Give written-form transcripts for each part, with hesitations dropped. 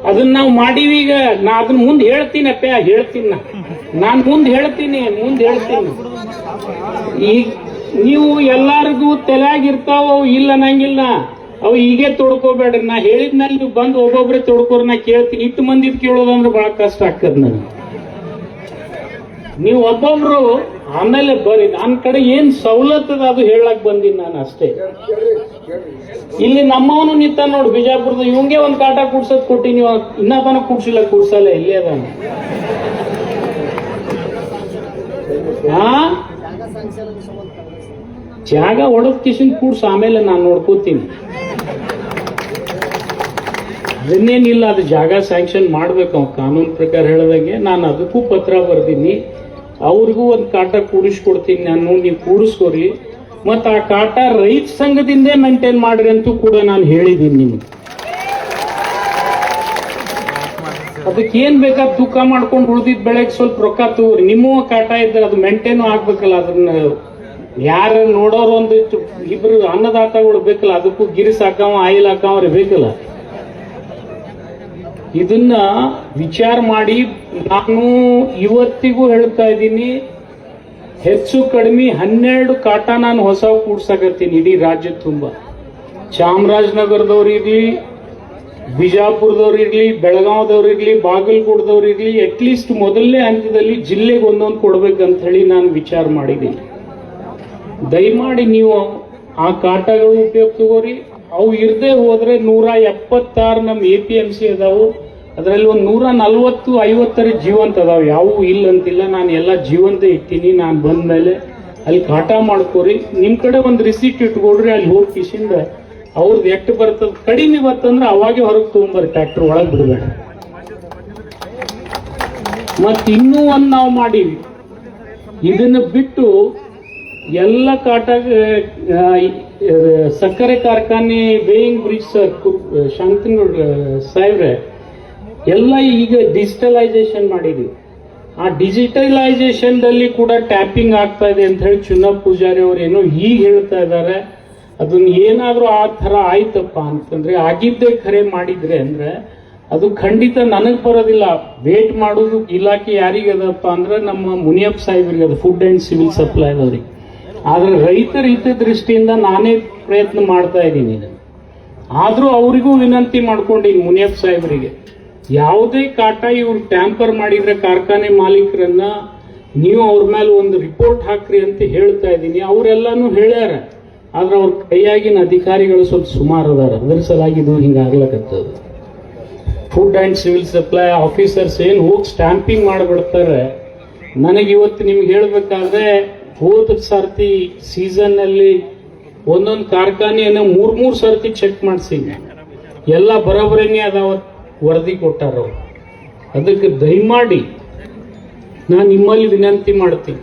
ಅದನ್ನ ನಾವು ಮಾಡೀವಿ. ಈಗ ನಾ ಅದನ್ನ ಮುಂದೆ ಹೇಳ್ತೀನಪ್ಪ, ಹೇಳ್ತೀನಿ ನಾನು ಮುಂದೆ ಹೇಳ್ತೀನಿ. ಈಗ ನೀವು ಎಲ್ಲಾರಿಗೂ ತಲೆಯಾಗಿರ್ತಾವ, ಇಲ್ಲ ಅನ್ನಂಗಿಲ್ಲ. ಅವು ಹೀಗೆ ತೊಡ್ಕೋಬೇಡ್ರಿ. ನಾ ಹೇಳಿದ್ಮೇಲೆ ನೀವು ಬಂದು ಒಬ್ಬೊಬ್ರೆ ತೊಡ್ಕೋರ್ ನಾ ಕೇಳ್ತೀನಿ. ಇಟ್ಟು ಮಂದಿದ್ ಕೇಳೋದಂದ್ರೆ ಬಹಳ ಕಷ್ಟ ಆಗ್ತದ ನನಗೆ. ನೀವು ಒಬ್ಬೊಬ್ರು ಆಮೇಲೆ ಬರ್ರಿ. ನನ್ನ ಕಡೆ ಏನ್ ಸವಲತ್ತದ ಅದು ಹೇಳಕ್ ಬಂದೀನಿ ನಾನು ಅಷ್ಟೇ. ಇಲ್ಲಿ ನಮ್ಮವನು ನಿಂತ ನೋಡಿ ಬಿಜಾಪುರದ, ಇವಂಗೆ ಒಂದ್ ಕಾಟ ಕೂಡ್ಸೋದ್ ಕೊಟ್ಟಿನಿ. ಇನ್ನ ತನ ಕೂಡ್ಸಿಲ್ಲ, ಕೂಡ್ಸಲ್ಲ, ಇಲ್ಲೇ ಅದಾನ. ಜಾಗ ಹೊಡೆದ್ ಕಿಶನ್ ಕೂಡ್ಸ, ಆಮೇಲೆ ನಾನು ನೋಡ್ಕೋತೀನಿ. ಅದನ್ನೇನಿಲ್ಲ, ಅದು ಜಾಗ ಸ್ಯಾಂಕ್ಷನ್ ಮಾಡ್ಬೇಕು ಅವ್ನು ಕಾನೂನು ಪ್ರಕಾರ ಹೇಳಿದಂಗೆ. ನಾನು ಅದಕ್ಕೂ ಪತ್ರ ಬರ್ದೀನಿ. ಅವ್ರಿಗೂ ಒಂದು ಕಾಟ ಕೂಡಿಸ್ಕೊಡ್ತೀನಿ ನಾನು, ನೀವು ಕೂಡಿಸ್ಕೋರಿ. ಮತ್ತು ಆ ಕಾಟ ರೈತ ಸಂಘದಿಂದೇ ಮೇಂಟೈನ್ ಮಾಡ್ರಿ ಅಂತೂ ಕೂಡ ನಾನು ಹೇಳಿದ್ದೀನಿ ನಿಮ್ಗೆ. ಅದಕ್ಕೆ ಏನ್ ಬೇಕಾದ ದುಃಖ ಮಾಡ್ಕೊಂಡು ಉಳ್ದಿದ್ ಬೆಳೆಗೆ ಸ್ವಲ್ಪ ರೊಕ್ಕ ತಗೋರಿ. ನಿಮ್ಮ ಕಾಟ ಇದ್ರೆ ಅದು ಮೇಂಟೈನು ಆಗ್ಬೇಕಲ್ಲ. ಅದನ್ನ ಯಾರು ನೋಡೋರು ಒಂದಿಷ್ಟು ಇಬ್ರು ಅನ್ನದಾತಗಳು ಬೇಕಲ್ಲ, ಅದಕ್ಕೂ ಗಿರಿಸ್ ಹಾಕವ ಆಯಿಲ್ ಹಾಕವ್ರೆ ಬೇಕಲ್ಲ. ಇದನ್ನ ವಿಚಾರ ಮಾಡಿ ನಾನು ಇವತ್ತಿಗೂ ಹೇಳ್ತಾ ಇದ್ದೀನಿ, ಹೆಚ್ಚು ಕಡಿಮೆ 12 ಕಾಟ ನಾನು ಹೊಸ ಕೂಡ್ಸಕತ್ತೀನಿ ಇಡೀ ರಾಜ್ಯ ತುಂಬಾ. ಚಾಮರಾಜನಗರದವ್ರಿರ್ಲಿ, ಬಿಜಾಪುರದವ್ರು ಇರ್ಲಿ, ಬೆಳಗಾವದವ್ರು ಇರ್ಲಿ, ಬಾಗಲಕೋಟದವ್ರು ಇರ್ಲಿ, ಅಟ್ಲೀಸ್ಟ್ ಮೊದಲನೇ ಹಂತದಲ್ಲಿ ಜಿಲ್ಲೆಗೆ ಒಂದೊಂದು ಕೊಡ್ಬೇಕಂತ ಹೇಳಿ ನಾನು ವಿಚಾರ ಮಾಡಿದ್ದೀನಿ. ದಯಮಾಡಿ ನೀವು ಆ ಕಾಟಗಳು ಉಪಯೋಗ ತಗೋರಿ. ಅವು ಇರದೆ ಹೋದ್ರೆ 176 ನಮ್ಮ APMC ಅದಾವು. ಅದರಲ್ಲಿ ಒಂದು 140-50 ಜೀವಂತ ಅದಾವ, ಯಾವೂ ಇಲ್ಲ ಅಂತಿಲ್ಲ. ನಾನು ಎಲ್ಲ ಜೀವಂತ ಇಟ್ಟಿನಿ. ನಾನು ಬಂದ್ಮೇಲೆ ಅಲ್ಲಿ ಕಾಟ ಮಾಡ್ಕೋರಿ. ನಿಮ್ ಕಡೆ ಒಂದು ರಿಸೀಟ್ ಇಟ್ಕೊಡ್ರಿ. ಅಲ್ಲಿ ಹೋಗಿ ಕಿಶಿಂದ ಅವ್ರದ್ದು ಎಷ್ಟು ಬರ್ತದ, ಕಡಿಮೆ ಬರ್ತಂದ್ರೆ ಅವಾಗೆ ಹೊರಗೆ ತಗೊಂಬರ್ರಿ, ಟ್ರ್ಯಾಕ್ಟರ್ ಒಳಗೆ ಬಿಡಬೇಡ. ಮತ್ ಇನ್ನೂ ಒಂದು ನಾವು ಮಾಡೀವಿ. ಇದನ್ನ ಬಿಟ್ಟು ಎಲ್ಲ ಕಾಟ ಸಕ್ಕರೆ ಕಾರ್ಖಾನೆ, ಬೇಯಿಂಗ್ ಬ್ರಿಡ್ಜ್, ಶಾಂತನಗೌಡ ಸಾಹೇಬ್ರೆ ಎಲ್ಲ ಈಗ ಡಿಜಿಟಲೈಸೇಷನ್ ಮಾಡಿದ್ವಿ. ಆ ಡಿಜಿಟಲೈಸೇಷನ್ ದಲ್ಲಿ ಕೂಡ ಟ್ಯಾಪಿಂಗ್ ಆಗ್ತಾ ಇದೆ ಅಂತ ಹೇಳಿ ಚುನಾವ್ ಪೂಜಾರಿ ಅವರು ಏನೋ ಈಗ ಹೇಳ್ತಾ ಇದ್ದಾರೆ. ಅದನ್ನ ಏನಾದ್ರೂ ಆ ತರ ಆಯ್ತಪ್ಪ ಅಂತಂದ್ರೆ, ಆಗಿದ್ದೇ ಖರೆ ಮಾಡಿದ್ರೆ ಅಂದ್ರೆ ಅದು ಖಂಡಿತ ನನಗ್ ಬರೋದಿಲ್ಲ. ವೇಟ್ ಮಾಡೋದು ಇಲಾಖೆ ಯಾರಿಗದಪ್ಪ ಅಂದ್ರೆ ನಮ್ಮ ಮುನಿಯಪ್ಪ ಸಾಹೇಬ್ರಿಗೆ, ಅದು ಫುಡ್ ಅಂಡ್ ಸಿವಿಲ್ ಸಪ್ಲೈ ಅವ್ರಿಗೆ. ಆದ್ರೆ ರೈತರ ಹಿತದೃಷ್ಟಿಯಿಂದ ನಾನೇ ಪ್ರಯತ್ನ ಮಾಡ್ತಾ ಇದ್ದೀನಿ. ಆದ್ರೂ ಅವರಿಗೂ ವಿನಂತಿ ಮಾಡ್ಕೊಂಡಿನಿ ಮುನಿಯಪ್ಪ ಸಾಹೇಬರಿಗೆ, ಯಾವುದೇ ಕಾಟ ಇವ್ರು ಟ್ಯಾಂಪರ್ ಮಾಡಿದ್ರೆ ಕಾರ್ಖಾನೆ ಮಾಲೀಕರನ್ನ ನೀವು ಅವ್ರ ಮೇಲೆ ಒಂದು ರಿಪೋರ್ಟ್ ಹಾಕ್ರಿ ಅಂತ ಹೇಳ್ತಾ ಇದ್ದೀನಿ. ಅವರೆಲ್ಲಾನು ಹೇಳ್ಯಾರ, ಆದ್ರೆ ಅವ್ರ ಕೈಯಾಗಿನ ಅಧಿಕಾರಿಗಳು ಸ್ವಲ್ಪ ಸುಮಾರು ಅದಾರ. ಅದ್ರ ಸಲಾಗಿ ಇದು ಹಿಂಗಾಗ್ಲಕತ್ತದ. Food and civil supply officers ಏನ್ ಹೋಗಿ ಸ್ಟ್ಯಾಂಪಿಂಗ್ ಮಾಡಿಬಿಡ್ತಾರೆ. ನನಗೆ ಇವತ್ತು ನಿಮ್ಗೆ ಹೇಳ್ಬೇಕಾದ್ರೆ, ಹೋದ ಸರ್ತಿ ಸೀಸನ್ ನಲ್ಲಿ ಒಂದೊಂದು ಕಾರ್ಖಾನೆಯನ್ನ 3 ಸರ್ತಿ ಚೆಕ್ ಮಾಡಿಸಿದ್ವಿ. ಎಲ್ಲ ಬರೋಬರೇನೆ ಅದಾವ ವರದಿ ಕೊಟ್ಟಾರ. ಅದಕ್ಕೆ ದಯಮಾಡಿ ನಾನು ನಿಮ್ಮಲ್ಲಿ ವಿನಂತಿ ಮಾಡ್ತೀನಿ,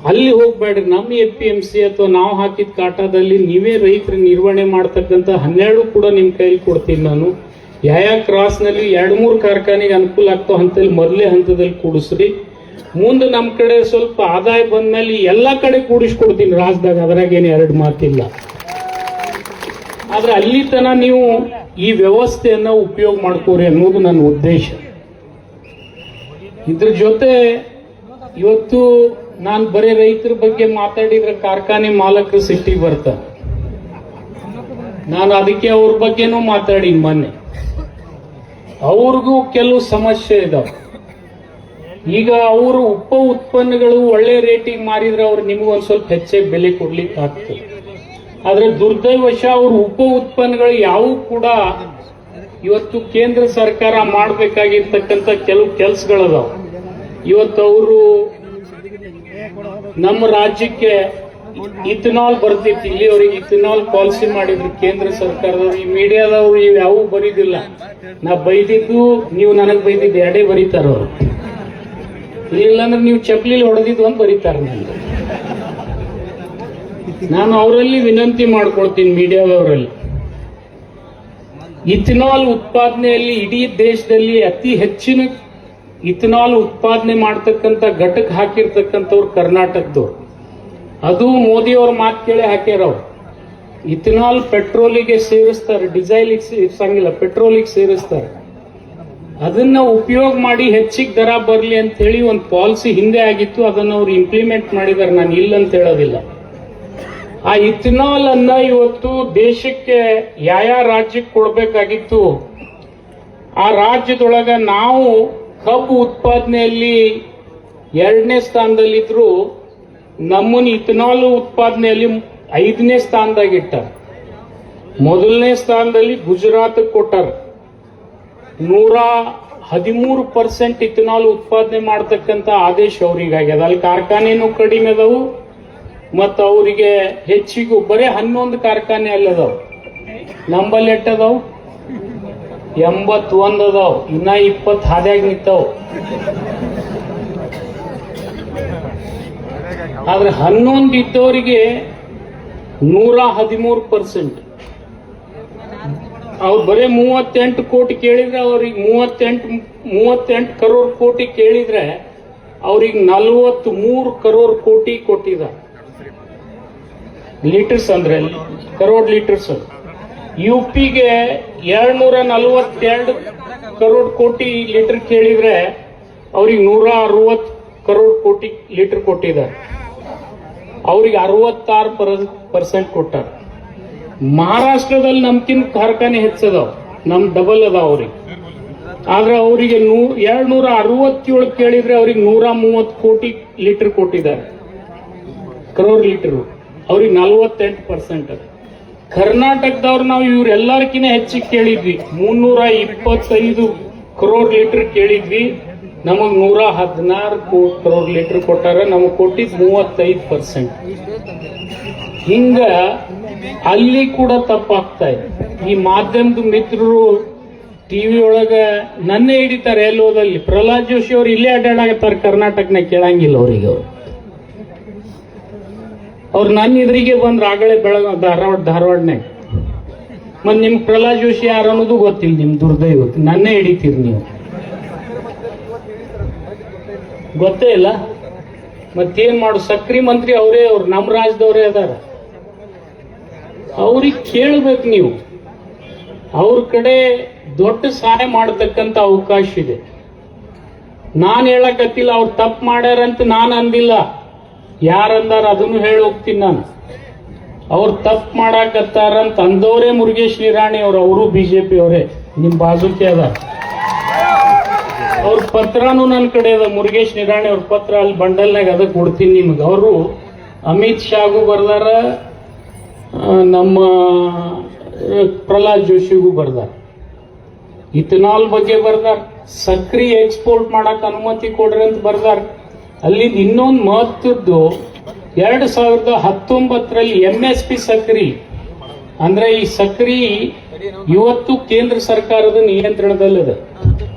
ಅಲ್ಲಿ ಹೋಗ್ಬೇಡ್ರಿ. ನಮ್ಮ APMC ಅಥವಾ ನಾವು ಹಾಕಿದ ಕಾಟದಲ್ಲಿ ನೀವೇ ರೈತರ ನಿರ್ವಹಣೆ ಮಾಡ್ತಕ್ಕಂಥ 12 ಕೂಡ ನಿಮ್ ಕೈಲಿ ಕೊಡ್ತೀನಿ ನಾನು. ಯಾವ ಕ್ರಾಸ್ನಲ್ಲಿ 2-3 ಕಾರ್ಖಾನೆಗೆ ಅನುಕೂಲ ಆಗ್ತೋ ಹಂತದಲ್ಲಿ ಮೊದಲೇ ಹಂತದಲ್ಲಿ ಕೂಡಿಸ್ರಿ. ಮುಂದೆ ನಮ್ಮ ಕಡೆ ಸ್ವಲ್ಪ ಆದಾಯ ಬಂದ್ಮೇಲೆ ಎಲ್ಲ ಕಡೆ ಕೂಡಿಸ್ಕೊಡ್ತೀನಿ ರಾಜ್ಯದಾಗ, ಅದ್ರಾಗೇನು 2 ಮಾತಿಲ್ಲ. ಆದ್ರೆ ಅಲ್ಲಿ ತನ ನೀವು ಈ ವ್ಯವಸ್ಥೆಯನ್ನ ಉಪಯೋಗ ಮಾಡ್ಕೋರಿ ಅನ್ನೋದು ನನ್ನ ಉದ್ದೇಶ. ಇದ್ರ ಜೊತೆ ಇವತ್ತು ನಾನು ಬರೀ ರೈತರ ಬಗ್ಗೆ ಮಾತಾಡಿದ್ರೆ ಕಾರ್ಖಾನೆ ಮಾಲಕರು ಸಿಟ್ಟಿಗೆ ಬರ್ತಾರೆ. ನಾನು ಅದಕ್ಕೆ ಅವ್ರ ಬಗ್ಗೆನೂ ಮಾತಾಡಿನಿ ಮೊನ್ನೆ. ಅವ್ರಿಗೂ ಕೆಲವು ಸಮಸ್ಯೆ ಇದಾವೆ. ಈಗ ಅವರು ಉಪ ಉತ್ಪನ್ನಗಳು ಒಳ್ಳೆ ರೇಟಿಗೆ ಮಾರಿದ್ರೆ ಅವ್ರು ನಿಮಗೊಂದು ಸ್ವಲ್ಪ ಹೆಚ್ಚಾಗಿ ಬೆಲೆ ಕೊಡ್ಲಿಕ್ಕೆ ಆಗ್ತದೆ. ಆದ್ರೆ ದುರ್ದೈವಶ ಅವ್ರ ಉಪ ಉತ್ಪನ್ನಗಳು ಯಾವೂ ಕೂಡ ಇವತ್ತು ಕೇಂದ್ರ ಸರ್ಕಾರ ಮಾಡಬೇಕಾಗಿರ್ತಕ್ಕಂಥ ಕೆಲವು ಕೆಲಸಗಳದಾವ. ಇವತ್ತು ಅವರು ನಮ್ಮ ರಾಜ್ಯಕ್ಕೆ ಇಥನಾಲ್ ಬರ್ತಿತ್ತು, ಇಲ್ಲಿ ಅವ್ರಿಗೆ ಇಥನಾಲ್ ಪಾಲಿಸಿ ಮಾಡಿದ್ರು ಕೇಂದ್ರ ಸರ್ಕಾರದವ್ರು. ಈ ಮೀಡಿಯಾದವ್ರು ಇವು ಯಾವೂ ಬರೀದಿಲ್ಲ. ನಾ ಬೈದಿದ್ದು, ನೀವು ನನಗೆ ಬೈದಿದ್ದು ಎರಡೇ ಬರೀತಾರ ಅವರು. ಇಲ್ಲಾಂದ್ರೆ ನೀವು ಚಪ್ಲಿಲಿ ಹೊಡೆದಿದ್ದು ಅಂತ ಬರೀತಾರೆ. ನಾನು ಅವರಲ್ಲಿ ವಿನಂತಿ ಮಾಡ್ಕೊಳ್ತೀನಿ, ಮೀಡಿಯಾದವರಲ್ಲಿ, ಇಥನಾಲ್ ಉತ್ಪಾದನೆಯಲ್ಲಿ ಇಡೀ ದೇಶದಲ್ಲಿ ಅತಿ ಹೆಚ್ಚಿನ ಇಥನಾಲ್ ಉತ್ಪಾದನೆ ಮಾಡ್ತಕ್ಕಂಥ ಘಟಕ ಹಾಕಿರ್ತಕ್ಕಂಥವ್ರು ಕರ್ನಾಟಕದವ್ರು. ಅದು ಮೋದಿ ಅವ್ರ ಮಾತು ಕೇಳಿ ಹಾಕ್ಯಾರ ಅವ್ರು. ಇಥನಾಲ್ ಪೆಟ್ರೋಲಿಗೆ ಸೇರಿಸ್ತಾರೆ, ಡಿಸೈಲಿಗೆ ಸೇರಿಸಂಗಿಲ್ಲ, ಪೆಟ್ರೋಲಿಗೆ ಸೇರಿಸ್ತಾರೆ. ಅದನ್ನ ಉಪಯೋಗ ಮಾಡಿ ಹೆಚ್ಚಿಗೆ ದರ ಬರಲಿ ಅಂತ ಹೇಳಿ ಒಂದು ಪಾಲಿಸಿ ಹಿಂದೆ ಆಗಿತ್ತು, ಅದನ್ನು ಅವ್ರು ಇಂಪ್ಲಿಮೆಂಟ್ ಮಾಡಿದ್ದಾರೆ, ನಾನು ಇಲ್ಲ ಅಂತ ಹೇಳೋದಿಲ್ಲ. ಆ ಇಥನಾಲ್ ಅನ್ನ ಇವತ್ತು ದೇಶಕ್ಕೆ ಯಾವ ರಾಜ್ಯಕ್ಕೆ ಕೊಡಬೇಕಾಗಿತ್ತು, ಆ ರಾಜ್ಯದೊಳಗ ನಾವು ಕಬ್ಬು ಉತ್ಪಾದನೆಯಲ್ಲಿ 2ನೇ ಸ್ಥಾನದಲ್ಲಿದ್ರು, ನಮ್ಮನ್ನು ಇಥನಾಲ್ ಉತ್ಪಾದನೆಯಲ್ಲಿ 5ನೇ ಸ್ಥಾನದಾಗಿಟ್ಟಾರ. 1ನೇ ಸ್ಥಾನದಲ್ಲಿ ಗುಜರಾತ್ ಕೊಟ್ಟಾರ. 113% ಇಥನಾಲ್ ಉತ್ಪಾದನೆ ಮಾಡತಕ್ಕಂತ ಆದೇಶ ಅವ್ರಿಗಾಗ್ಯದ. ಅಲ್ಲಿ ಕಾರ್ಖಾನೆನೂ ಕಡಿಮೆ ಅದಾವು ಮತ್ತು ಅವರಿಗೆ ಹೆಚ್ಚಿಗೂ ಬರೀ 11 ಕಾರ್ಖಾನೆ ಅಲ್ಲದಾವ್. ನಂಬಲ್ಲಿ ಎಟ್ಟದಾವ್? 81 ಅದಾವ್. ಇನ್ನ 20 ಹಾದ್ಯಾಗ ನಿಂತಾವ್. ಆದ್ರೆ 11 ಇದ್ದವರಿಗೆ 113%. ಅವ್ರು ಬರೀ 38 ಕೋಟಿ ಕೇಳಿದ್ರೆ ಅವ್ರಿಗೆ 38 ಕರೋಡ್ ಕೋಟಿ ಕೇಳಿದ್ರೆ ಅವ್ರಿಗೆ 43 ಕರೋಡ್ ಕೋಟಿ ಕೊಟ್ಟಿದ್ದಾರೆ. ಲೀಟರ್ಸ್ ಅಂದ್ರೆ ಕರೋಡ್ ಲೀಟರ್ಸ್. ಯುಪಿಗೆ 242 ಕರೋಡ್ ಕೋಟಿ ಲೀಟರ್ ಕೇಳಿದ್ರೆ ಅವ್ರಿಗೆ 160 ಕರೋಡ್ ಕೋಟಿ ಲೀಟರ್ ಕೊಟ್ಟಿದ್ದಾರೆ. ಅವ್ರಿಗೆ 66% ಕೊಟ್ಟಾರ. ಮಹಾರಾಷ್ಟ್ರದಲ್ಲಿ ನಮ್ಕಿನ್ ಕಾರ್ಖಾನೆ ಹೆಚ್ಚದಾವ್, ನಮ್ ಡಬಲ್ ಅದಾವ ಅವ್ರಿಗೆ. ಆದ್ರೆ ಅವರಿಗೆ 267 ಕೇಳಿದ್ರೆ ಅವ್ರಿಗೆ 130 ಕೋಟಿ ಲೀಟರ್ ಕೊಟ್ಟಿದ್ದಾರೆ, ಕರೋಡ್ ಲೀಟರ್. ಅವ್ರಿಗೆ 48%. ಕರ್ನಾಟಕದವ್ರು ನಾವು ಇವ್ರೆಲ್ಲರಿಗಿಂತ ಹೆಚ್ಚಿಗೆ ಕೇಳಿದ್ವಿ, 325 ಕರೋಡ್ ಲೀಟರ್ ಕೇಳಿದ್ವಿ. ನಮಗ್ 116 ಕರೋಡ್ ಲೀಟರ್ ಕೊಟ್ಟಾರ, ನಮಗ್ ಕೊಟ್ಟಿದ್ 35%. ಹಿಂಗ ಅಲ್ಲಿ ಕೂಡ ತಪ್ಪಾಗ್ತಾ ಇದೆ. ಈ ಮಾಧ್ಯಮದ ಮಿತ್ರರು ಟಿವಿ ಒಳಗ ನನ್ನೇ ಹಿಡಿತಾರೆ ಎಲ್ಲೋದಲ್ಲಿ. ಪ್ರಹ್ಲಾದ್ ಜೋಶಿ ಅವ್ರು ಇಲ್ಲೇ ಅಡ್ಡಾಡಾಗತ್ತಾರ, ಕರ್ನಾಟಕನ ಕೇಳಂಗಿಲ್ಲ ಅವರಿಗೆ. ಅವ್ರು ನನ್ನ ಎದುರಿಗೆ ಬಂದ್ರ ಆಗಲೇ ಧಾರವಾಡನಾಗ. ಮತ್ ನಿಮ್ ಪ್ರಹ್ಲಾದ್ ಜೋಶಿ ಯಾರು ಅನ್ನೋದು ಗೊತ್ತಿಲ್ಲ, ನಿಮ್ ದುರ್ದೈವ. ನನ್ನೇ ಹಿಡಿತೀರಿ ನೀವು, ಗೊತ್ತೇ ಇಲ್ಲ. ಮತ್ತೇನ್ ಮಾಡು, ಸಕ್ರಿ ಮಂತ್ರಿ ಅವರೇ, ಅವ್ರು ನಮ್ಮ ರಾಜ್ಯದವರೇ ಅದಾರ. ಅವ್ರಿಗೆ ಕೇಳಬೇಕು ನೀವು. ಅವ್ರ ಕಡೆ ದೊಡ್ಡ ಸಹಾಯ ಮಾಡತಕ್ಕಂತ ಅವಕಾಶ ಇದೆ. ನಾನು ಹೇಳಕತ್ತಿಲ್ಲ ಅವ್ರು ತಪ್ಪು ಮಾಡ್ಯಾರಂತ ನಾನು ಅಂದಿಲ್ಲ. ಯಾರಂದಾರ ಅದನ್ನು ಹೇಳಿ ಹೋಗ್ತೀನಿ ನಾನು. ಅವ್ರು ತಪ್ಪು ಮಾಡಾಕತ್ತಾರಂತ ಅಂದವರೇ ಮುರುಗೇಶ್ ನಿರಾಣಿ ಅವರು ಬಿಜೆಪಿ ಅವರೇ, ನಿಮ್ ಬಾಜುಕೆ ಅದ. ಅವ್ರ ಪತ್ರನೂ ನನ್ನ ಕಡೆ ಅದ, ಮುರುಗೇಶ್ ನಿರಾಣಿ ಅವ್ರ ಪತ್ರ ಅಲ್ಲಿ ಬಂಡಲ್ನಾಗ ಅದ ಕೊಡ್ತೀನಿ ನಿಮ್ಗೆ. ಅವರು ಅಮಿತ್ ಶಾಗೂ ಬರ್ದಾರ, ನಮ್ಮ ಪ್ರಹ್ಲಾದ್ ಜೋಶಿಗೂ ಬರ್ದಾರ. ಇಥನಾಲ್ ಬಗ್ಗೆ ಬರ್ದಾರ, ಸಕ್ರಿ ಎಕ್ಸ್ಪೋರ್ಟ್ ಮಾಡಕ್ ಅನುಮತಿ ಕೊಡ್ರಿ ಅಂತ ಬರ್ದಾರ. ಅಲ್ಲಿಂದ ಇನ್ನೊಂದು ಮಹತ್ವದ್ದು, 2019ರಲ್ಲಿ MSP ಸಕ್ರಿ ಅಂದ್ರೆ ಈ ಸಕ್ರಿ ಇವತ್ತು ಕೇಂದ್ರ ಸರ್ಕಾರದ ನಿಯಂತ್ರಣದಲ್ಲಿದೆ.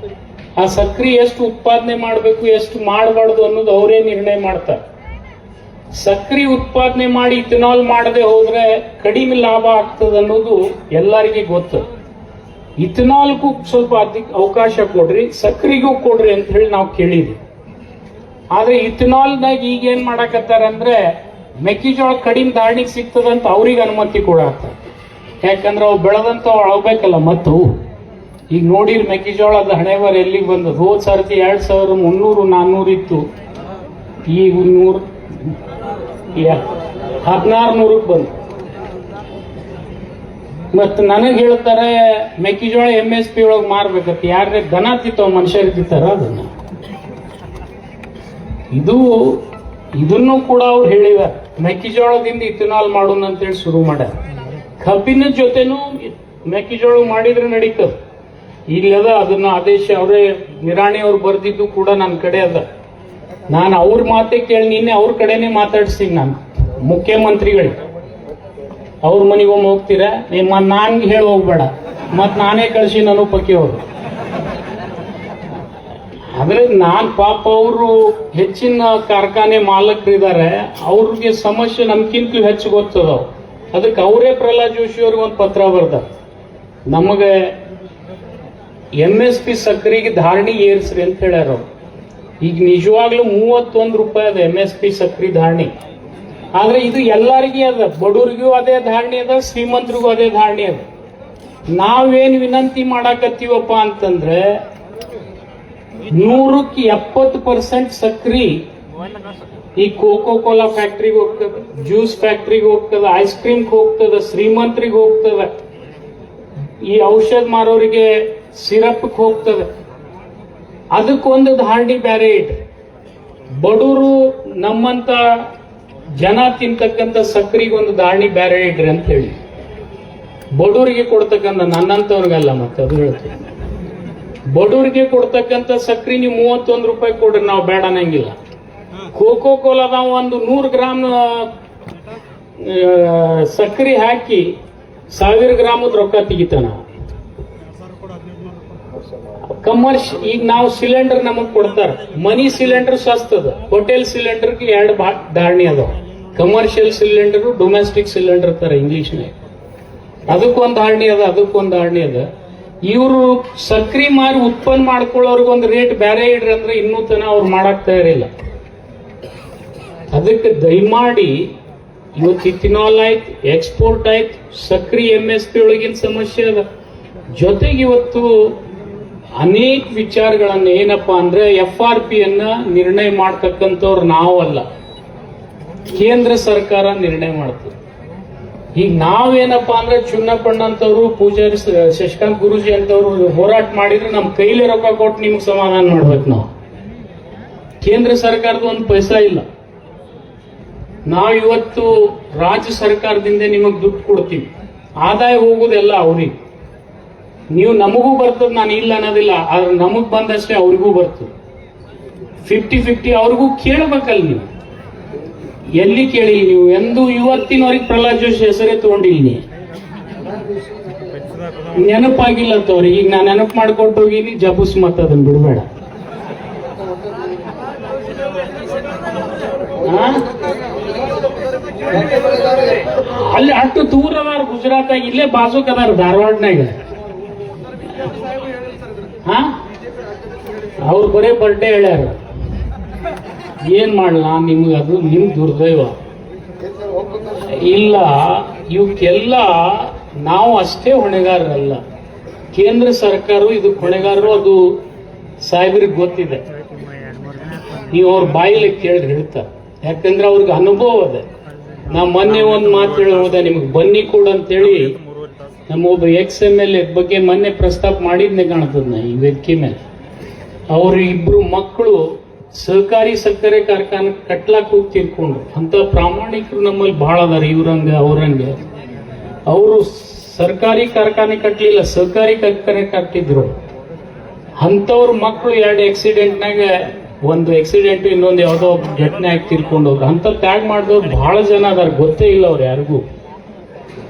ಆ ಸಕ್ರಿ ಎಷ್ಟು ಉತ್ಪಾದನೆ ಮಾಡಬೇಕು, ಎಷ್ಟು ಮಾಡಬಾರ್ದು ಅನ್ನೋದು ಅವರೇ ನಿರ್ಣಯ ಮಾಡ್ತಾರೆ. ಸಕ್ರಿ ಉತ್ಪಾದನೆ ಮಾಡಿ ಇಥನಾಲ್ ಮಾಡದೆ ಹೋದ್ರೆ ಕಡಿಮೆ ಲಾಭ ಆಗ್ತದೆ ಅನ್ನೋದು ಎಲ್ಲರಿಗೂ ಗೊತ್ತು. ಇಥನಾಲ್ಗೂ ಸ್ವಲ್ಪ ಅವಕಾಶ ಕೊಡ್ರಿ, ಸಕ್ರಿಗೂ ಕೊಡ್ರಿ ಅಂತ ಹೇಳಿ ನಾವು ಕೇಳಿದ್ವಿ. ಆದ್ರೆ ಇಥನಾಲ್ನಾಗ ಈಗ ಏನ್ ಮಾಡಕತ್ತಾರ ಅಂದ್ರೆ, ಮೆಕ್ಕೆಜೋಳ ಕಡಿಮೆ ಧಾರಣೆಗೆ ಸಿಗ್ತದಂತ ಅವ್ರಿಗೆ ಅನುಮತಿ ಕೊಡಾಕ್ತಾರೆ. ಯಾಕಂದ್ರೆ ಅವು ಬೆಳೆದಂತ ಅಳಬೇಕಲ್ಲ. ಮತ್ತು ಈಗ ನೋಡಿರಿ ಮೆಕ್ಕೆಜೋಳದ ಹಣೆಬರ ಎಲ್ಲಿಗೆ ಬಂದದ್ದು. ಹೋದ್ ಸರ್ತಿ 2300-400 ಇತ್ತು, ಈಗ 1600ಕ್ಕೆ ಬಂದು. ಮತ್ ನನಗ್ ಹೇಳ್ತಾರೆ ಮೆಕ್ಕೆಜೋಳ MSP ಒಳಗೆ ಮಾರ್ಬೇಕಂತ. ಯಾರೇ ದನ ತಿಂತಾವ, ಮನುಷ್ಯರು ತಿಂತಾರ ಅದನ್ನ. ಇದನ್ನು ಕೂಡ ಅವ್ರು ಹೇಳಿದಾರೆ, ಮೆಕ್ಕೆಜೋಳದಿಂದ ಇಥನಾಲ್ ಮಾಡೋಣ ಅಂತೇಳಿ ಶುರು ಮಾಡ್ಯಾರ. ಕಬ್ಬಿನ ಜೊತೆನೂ ಮೆಕ್ಕೆಜೋಳ ಮಾಡಿದ್ರೆ ನಡೀತದ. ಇಲ್ಲದ ಅದನ್ನ ಆದೇಶ ಅವರೇ ನಿರಾಣಿ ಅವ್ರು ಬರ್ದಿದ್ದು ಕೂಡ ನನ್ನ ಕಡೆ ಅದ. ನಾನು ಅವ್ರ ಮಾತೇ ಕೇಳಿ ನಿನ್ನೆ ಅವ್ರ ಕಡೆನೆ ಮಾತಾಡ್ಸ್ತೀನಿ. ನಾನು ಮುಖ್ಯಮಂತ್ರಿಗಳಿಗೆ ಅವ್ರ ಮನೆಗೊಮ್ಮೆ ಹೋಗ್ತೀರಾ, ನಿಮ್ಮ ನಾನ್ಗೆ ಹೇಳಿ ಹೋಗ್ಬೇಡ, ಮತ್ ನಾನೇ ಕಳಿಸಿ ನಾನು ಪಕ್ಕಿ ಅವರು. ಆದ್ರೆ ನಾನ್ ಪಾಪ ಅವರು ಹೆಚ್ಚಿನ ಕಾರ್ಖಾನೆ ಮಾಲಕರಿದ್ದಾರೆ, ಅವ್ರಿಗೆ ಸಮಸ್ಯೆ ನಮ್ಗಿಂತಲೂ ಹೆಚ್ಚು ಗೊತ್ತದ. ಅದಕ್ಕೆ ಅವರೇ ಪ್ರಹ್ಲಾದ್ ಜೋಶಿ ಅವ್ರಿಗೆ ಒಂದು ಪತ್ರ ಬರ್ದ, ನಮಗೆ MSP ಸಕ್ಕರೆಗೆ ಧಾರಣಿ ಏರ್ಸ್ರಿ ಅಂತ ಹೇಳ್ಯಾರ. ಈಗ ನಿಜವಾಗ್ಲೂ 31 ರೂಪಾಯಿ ಅದ MSP ಸಕ್ಕರೆ ಧಾರಣಿ. ಆದ್ರೆ ಇದು ಎಲ್ಲರಿಗೂ ಅದ, ಬಡವರಿಗೂ ಅದೇ ಧಾರಣೆ ಅದ, ಶ್ರೀಮಂತರಿಗೂ ಅದೇ ಧಾರಣೆ ಅದ. ನಾವೇನ್ ವಿನಂತಿ ಮಾಡಾಕತ್ತೀವಪ್ಪ ಅಂತಂದ್ರೆ 170% ಸಕ್ರಿ ಈ ಕೋಕೋ ಕೋಲಾ ಫ್ಯಾಕ್ಟ್ರಿಗೆ ಹೋಗ್ತದೆ, ಜ್ಯೂಸ್ ಫ್ಯಾಕ್ಟ್ರಿಗೆ ಹೋಗ್ತದೆ, ಐಸ್ ಕ್ರೀಮ್ ಹೋಗ್ತದೆ, ಶ್ರೀಮಂತರಿಗೆ ಹೋಗ್ತದೆ, ಈ ಔಷಧ ಮಾರೋರಿಗೆ ಸಿರಪ್ ಹೋಗ್ತದೆ. ಅದಕ್ಕೊಂದು ಧಾರಣೆ ಬೇರೆ ಇಟ್ರಿ. ಬಡವರು ನಮ್ಮಂತ ಜನ ತಿಂತಕ್ಕಂಥ ಸಕ್ರಿಗೆ ಒಂದು ಧಾರಣೆ ಬೇರೆ ಇಡ್ರಿ ಅಂತ ಹೇಳಿ. ಬಡವರಿಗೆ ಕೊಡ್ತಕ್ಕಂಥ, ನನ್ನಂತವ್ರಿಗಲ್ಲ, ಮತ್ತೆ ಅದು ಹೇಳ್ತೀವಿ, ಬಡವರಿಗೆ ಕೊಡ್ತಕ್ಕಂಥ ಸಕ್ರಿ ನೀವು 31 ರೂಪಾಯಿ ಕೊಡ್ರಿ, ನಾವು ಬೇಡ ಅನ್ನಂಗಿಲ್ಲ. ಕೋಕೋ ಕೋಲಾದ ಒಂದು 100 ಗ್ರಾಮ್ ಸಕ್ರಿ ಹಾಕಿ 1000 ಗ್ರಾಮದ ರೊಕ್ಕ ತೆಗಿತಾನ. ಈಗ ನಾವು ಸಿಲಿಂಡರ್ ನಮಗ್ ಕೊಡ್ತಾರ, ಮನಿ ಸಿಲಿಂಡರ್ ಸಸ್ತದ, ಹೋಟೆಲ್ ಸಿಲಿಂಡರ್ಗೆ 2 ಧಾರಣೆ ಅದಾವ. ಕಮರ್ಷಿಯಲ್ ಸಿಲಿಂಡರ್, ಡೊಮೆಸ್ಟಿಕ್ ಸಿಲಿಂಡರ್ ತರ ಇಂಗ್ಲಿಷ್ನಾಗ. ಅದಕ್ಕೊಂದು ಧಾರಣೆ ಅದ, ಅದಕ್ಕೊಂದು ಧಾರಣೆ ಅದ. ಇವರು ಸಕ್ರಿ ಮಾರಿ ಉತ್ಪನ್ನ ಮಾಡ್ಕೊಳ್ಳೋರ್ಗೊಂದು ರೇಟ್ ಬೇರೆ ಇಡ್ರಿ ಅಂದ್ರೆ ಇನ್ನೂ ತನ ಅವ್ರು ಮಾಡಕ್ ತಯಾರಿಲ್ಲ. ಅದಕ್ಕೆ ದಯಮಾಡಿ ಇವತ್ತು ಇಥಿನಾಲ್ ಆಯ್ತು, ಎಕ್ಸ್ಪೋರ್ಟ್ ಆಯ್ತು, ಸಕ್ರಿ MSP ಒಳಗಿನ ಸಮಸ್ಯೆ ಅದ. ಜೊತೆಗೆ ಇವತ್ತು ಅನೇಕ ವಿಚಾರಗಳನ್ನ ಏನಪ್ಪಾ ಅಂದ್ರೆ FRP ಅನ್ನ ನಿರ್ಣಯ ಮಾಡ್ತಕ್ಕಂಥವ್ರು ನಾವಲ್ಲ, ಕೇಂದ್ರ ಸರ್ಕಾರ ನಿರ್ಣಯ ಮಾಡ್ತದೆ. ಈಗ ನಾವೇನಪ್ಪಾ ಅಂದ್ರೆ ಚುನ್ನಪ್ಪಣ್ಣ ಅಂತವ್ರು, ಪೂಜಾರಿ ಶಶಿಕಾಂತ್ ಗುರೂಜಿ ಅಂತವ್ರು ಹೋರಾಟ ಮಾಡಿದ್ರೆ ನಮ್ ಕೈಲಿ ರೊಕ್ಕ ಕೊಟ್ಟು ನಿಮ್ಗೆ ಸಮಾಧಾನ ಮಾಡ್ಬೇಕು. ನಾವು ಕೇಂದ್ರ ಸರ್ಕಾರದ ಒಂದು ಪೈಸಾ ಇಲ್ಲ. ನಾವು ಇವತ್ತು ರಾಜ್ಯ ಸರ್ಕಾರದಿಂದ ನಿಮಗ್ ದುಡ್ಡು ಕೊಡ್ತೀವಿ, ಆದಾಯ ಹೋಗುದೆಲ್ಲ ಅವ್ರಿಗೆ. ನೀವು ನಮಗೂ ಬರ್ತದ, ನಾನು ಇಲ್ಲ ಅನ್ನೋದಿಲ್ಲ, ಆದ್ರೆ ನಮಗ್ ಬಂದಷ್ಟೇ ಅವ್ರಿಗೂ ಬರ್ತದೆ. 50-50 ಅವ್ರಿಗೂ ಕೇಳಬೇಕಲ್ಲ. ನೀವು ಎಲ್ಲಿ ಕೇಳಿ? ನೀವು ಎಂದು ಇವತ್ತಿನವರೆಗೆ ಪ್ರಹ್ಲಾದ್ ಜೋಶಿ ಹೆಸರೇ ತಗೊಂಡಿಲ್ಲ, ನೀ ನೆನಪಾಗಿಲ್ಲ ಅಂತವ್ರಿಗೆ. ಈಗ ನಾನು ನೆನಪು ಮಾಡ್ಕೊಟ್ಟು ಹೋಗಿನಿ, ಜಬುಸ್ ಮತ್ತ ಅದನ್ನ ಬಿಡಬೇಡ. ಅಲ್ಲಿ ಅಷ್ಟು ದೂರ ಅದಾರ ಗುಜರಾತ್, ಇಲ್ಲೇ ಬಾಜುಕ್ ಅದಾರ ಧಾರವಾಡನಾಗ. ಅವ್ರು ಬರೇ ಬರ್ಡೇ ಹೇಳ್ಯಾರ. ಏನ್ ಮಾಡ್ಲಾ ನಿಮ್ಗೆ? ಅದು ನಿಮ್ ದುರ್ದೈವ. ಇಲ್ಲ, ಇವಕ್ಕೆಲ್ಲ ನಾವು ಅಷ್ಟೇ ಹೊಣೆಗಾರರಲ್ಲ, ಕೇಂದ್ರ ಸರ್ಕಾರ ಇದಕ್ಕೆ ಹೊಣೆಗಾರರು. ಅದು ಸಾಹೇಬ್ರಿಗೆ ಗೊತ್ತಿದೆ. ನೀವು ಅವ್ರ ಬಾಯಿಲೆ ಕೇಳಿ ಹೇಳ್ತಾರೆ, ಯಾಕಂದ್ರೆ ಅವ್ರಿಗೆ ಅನುಭವ ಅದ. ನಾ ಮೊನ್ನೆ ಒಂದು ಮಾತು ಹೇಳಿ ಹೋದ ನಿಮ್ಗೆ, ಬನ್ನಿ ಕೂಡ ಅಂತೇಳಿ ನಮ್ಮ ಒಬ್ಬ XMLA ಬಗ್ಗೆ ಮೊನ್ನೆ ಪ್ರಸ್ತಾಪ ಮಾಡಿದ್ನೆ ಕಾಣ್ತದ. ನಾ ಈ ವೇದಿಕೆ ಮೇಲೆ ಅವ್ರ 2 ಮಕ್ಕಳು ಸಹಕಾರಿ ಸಕ್ಕರೆ ಕಾರ್ಖಾನೆ ಕಟ್ಲಾಕ್ ಹೋಗಿ ತೀರ್ಕೊಂಡು. ಅಂತ ಪ್ರಾಮಾಣಿಕರು ನಮ್ಮಲ್ಲಿ ಬಹಳ ಅದಾರ, ಇವ್ರಂಗ ಅವ್ರಂಗೆ. ಅವರು ಸರ್ಕಾರಿ ಕಾರ್ಖಾನೆ ಕಟ್ಟಲಿಲ್ಲ, ಸಹಕಾರಿ ಕಾರ್ಖಾನೆ ಕಟ್ಟಿದ್ರು. ಅಂತವ್ರ ಮಕ್ಕಳು 2 ಆಕ್ಸಿಡೆಂಟ್ನಾಗ, ಒಂದು ಆಕ್ಸಿಡೆಂಟ್, ಇನ್ನೊಂದು ಯಾವುದೋ ಘಟನೆ ಆಗಿ ತೀರ್ಕೊಂಡವ್ರು. ಅಂತ ತ್ಯಾಗ ಮಾಡಿದವ್ರು ಬಹಳ ಜನ ಅದಾರ, ಗೊತ್ತೇ ಇಲ್ಲ ಅವ್ರು ಯಾರಿಗೂ.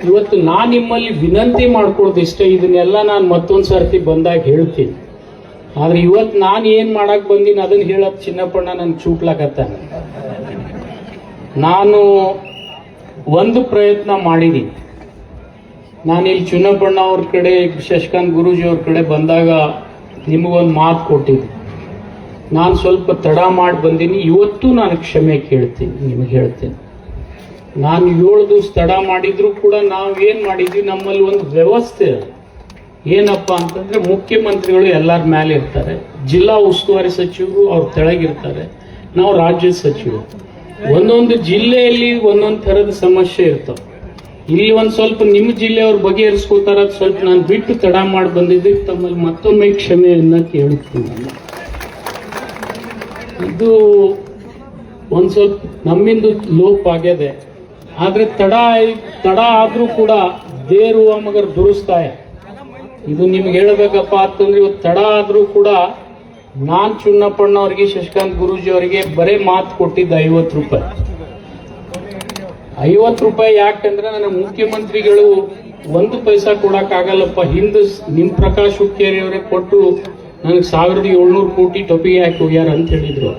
ಇವತ್ತು ನಾನ್ ನಿಮ್ಮಲ್ಲಿ ವಿನಂತಿ ಮಾಡ್ಕೊಳ್ಳೋದು ಇಷ್ಟೇ. ಇದನ್ನೆಲ್ಲ ನಾನು ಮತ್ತೊಂದು ಸರ್ತಿ ಬಂದಾಗ ಹೇಳ್ತೀನಿ. ಆದ್ರೆ ಇವತ್ತು ನಾನು ಏನ್ ಮಾಡಕ್ ಬಂದೀನಿ ಅದನ್ನ ಹೇಳಕ್ ಚಿನ್ನಪ್ಪಣ್ಣ ನನ್ ಚೂಟ್ಲಾಕತ್ತಾನೆ. ನಾನು ಒಂದು ಪ್ರಯತ್ನ ಮಾಡಿದೀನಿ. ನಾನು ಇಲ್ಲಿ ಚಿನ್ನಪ್ಪಣ್ಣ ಅವ್ರ ಕಡೆ, ಶಶಿಕಾಂತ್ ಗುರೂಜಿ ಅವ್ರ ಕಡೆ ಬಂದಾಗ ನಿಮಗೊಂದು ಮಾತು ಕೊಟ್ಟಿದ್ದೆ. ನಾನು ಸ್ವಲ್ಪ ತಡ ಮಾಡಿ ಬಂದೀನಿ. ಇವತ್ತು ನಾನು ಕ್ಷಮೆ ಕೇಳ್ತೀನಿ, ನಿಮಗೆ ಹೇಳ್ತೇನೆ. ನಾನು 7 ದಿವಸ ತಡ ಮಾಡಿದ್ರು ಕೂಡ ನಾವೇನ್ ಮಾಡಿದ್ವಿ, ನಮ್ಮಲ್ಲಿ ಒಂದು ವ್ಯವಸ್ಥೆ ಏನಪ್ಪಾ ಅಂತಂದ್ರೆ, ಮುಖ್ಯಮಂತ್ರಿಗಳು ಎಲ್ಲರ ಮೇಲೆ ಇರ್ತಾರೆ, ಜಿಲ್ಲಾ ಉಸ್ತುವಾರಿ ಸಚಿವರು ಅವ್ರ ತೆಳಗಿರ್ತಾರೆ, ನಾವು ರಾಜ್ಯದ ಸಚಿವರು. ಒಂದೊಂದು ಜಿಲ್ಲೆಯಲ್ಲಿ ಒಂದೊಂದು ಥರದ ಸಮಸ್ಯೆ ಇರ್ತಾವ. ಇಲ್ಲಿ ಒಂದ್ ಸ್ವಲ್ಪ ನಿಮ್ಮ ಜಿಲ್ಲೆಯವ್ರ ಬಗೆಹರಿಸ್ಕೋತಾರ, ಸ್ವಲ್ಪ ನಾನು ಬಿಟ್ಟು ತಡ ಮಾಡಿ ಬಂದಿದ್ದಕ್ಕೆ ತಮ್ಮಲ್ಲಿ ಮತ್ತೊಮ್ಮೆ ಕ್ಷಮೆಯನ್ನ ಕೇಳುತ್ತೀನಿ. ಇದು ಒಂದ್ ಸ್ವಲ್ಪ ನಮ್ಮಿಂದ ಲೋಪ ಆಗ್ಯದೆ. ಆದ್ರೆ ತಡ ಆದ್ರೂ ಕೂಡ ದೇರು ಮಗರ್ ದುರುಸ್ತಾಯ. ಇದು ನಿಮ್ಗೆ ಹೇಳ್ಬೇಕಪ್ಪ ಅಂತಂದ್ರೆ, ಇವತ್ತು ತಡ ಆದ್ರೂ ಕೂಡ ನಾನ್ ಚುನ್ನಪ್ಪಣ್ಣ ಅವ್ರಿಗೆ, ಶಶಿಕಾಂತ್ ಗುರೂಜಿ ಅವರಿಗೆ ಬರೇ ಮಾತು ಕೊಟ್ಟಿದ್ದ 50 ರೂಪಾಯಿ. 50 ರೂಪಾಯಿ ಯಾಕಂದ್ರೆ ನನ್ನ ಮುಖ್ಯಮಂತ್ರಿಗಳು 1 ಪೈಸಾ ಕೊಡಕ್ ಆಗಲ್ಲಪ್ಪ. ಹಿಂದೆ ನಿಮ್ ಪ್ರಕಾಶ್ ಹುಕ್ಕೇರಿ ಅವರೇ ಕೊಟ್ಟು ನನಗೆ 1700 ಕೋಟಿ ಟೊಪಿಗೆ ಹಾಕಿ ಹೋಗ್ಯಾರ ಅಂತ ಹೇಳಿದ್ರು.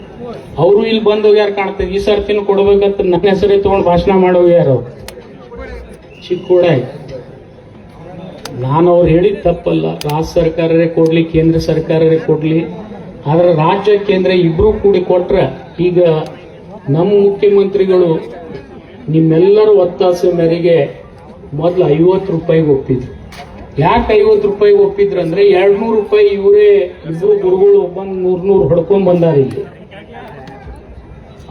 ಅವರು ಇಲ್ಲಿ ಬಂದು ಹೋಗ್ಯಾರ ಕಾಣ್ತದೆ. ಈ ಸರ್ತಿನೂ ಕೊಡ್ಬೇಕಂತ ನನ್ನ ಹೆಸರೇ ತಗೊಂಡು ಭಾಷಣ ಮಾಡಿ ಹೋಗ್ಯಾರ ಅವ್ರು. ಚಿಕ್ಕೋಡ ನಾನು ಅವ್ರು ಹೇಳಿದ ತಪ್ಪಲ್ಲ. ರಾಜ್ಯ ಸರ್ಕಾರರೇ ಕೊಡ್ಲಿ, ಕೇಂದ್ರ ಸರ್ಕಾರರೇ ಕೊಡ್ಲಿ, ಆದ್ರೆ ರಾಜ್ಯ ಕೇಂದ್ರ ಇಬ್ರು ಕೂಡಿ ಕೊಟ್ರೆ, ಈಗ ನಮ್ಮ ಮುಖ್ಯಮಂತ್ರಿಗಳು ನಿಮ್ಮೆಲ್ಲರ ಒತ್ತಾಸೆ ಮೇರೆಗೆ ಮೊದಲು 50 ರೂಪಾಯಿಗೆ ಒಪ್ಪಿದ್ರು. ಯಾಕೆ 50 ರೂಪಾಯಿಗೆ ಒಪ್ಪಿದ್ರು ಅಂದ್ರೆ 200 ರೂಪಾಯಿ ಇವರೇ ಇಬ್ರು ಗುರುಗಳು ಬಂದು 100 ಹೊಡ್ಕೊಂಡ್ ಬಂದಾರ. ಇಲ್ಲಿ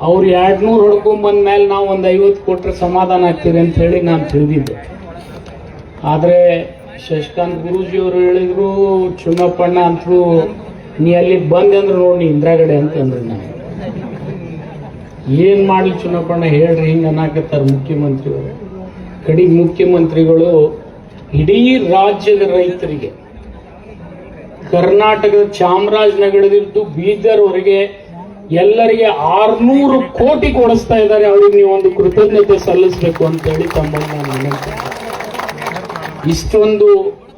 ಅವ್ರು 200 ಹೊಡ್ಕೊಂಡ್ ಬಂದ ಮೇಲೆ ನಾವು ಒಂದು 50 ಕೊಟ್ರೆ ಸಮಾಧಾನ ಆಗ್ತಿದೆ ಅಂತ ಹೇಳಿ ನಾನು ತಿಳಿದಿದ್ದೆ. ಆದ್ರೆ ಶಶಿಕಾಂತ್ ಗುರೂಜಿ ಅವರು ಹೇಳಿದ್ರು, ಚುನ್ನಪ್ಪಣ್ಣ ಅಂತೂ ನೀ ಅಲ್ಲಿ ಬಂದೆ ಅಂದ್ರೆ ನೋಡಿ ಇಂದ್ರಾಗಡೆ ಅಂತಂದ್ರಿ. ನಾನು ಏನ್ ಮಾಡ್ಲಿ ಚುನ್ನಪ್ಪಣ್ಣ ಹೇಳ್ರಿ, ಹಿಂಗ ಅನ್ನಕತ್ತಾರ ಮುಖ್ಯಮಂತ್ರಿಗಳು. ಕಡೆಗೆ ಮುಖ್ಯಮಂತ್ರಿಗಳು ಇಡೀ ರಾಜ್ಯದ ರೈತರಿಗೆ, ಕರ್ನಾಟಕದ ಚಾಮರಾಜನಗರದಿದ್ದು ಬೀದರ್ವರೆಗೆ ಎಲ್ಲರಿಗೆ 600 ಕೋಟಿ ಕೊಡಿಸ್ತಾ ಇದ್ದಾರೆ. ಅವ್ರಿಗೆ ನೀವು ಒಂದು ಕೃತಜ್ಞತೆ ಸಲ್ಲಿಸಬೇಕು ಅಂತ ಹೇಳಿ ತಮ್ಮಲ್ಲಿ ನಾನು ವಿನಂತಿ. ಇಷ್ಟೊಂದು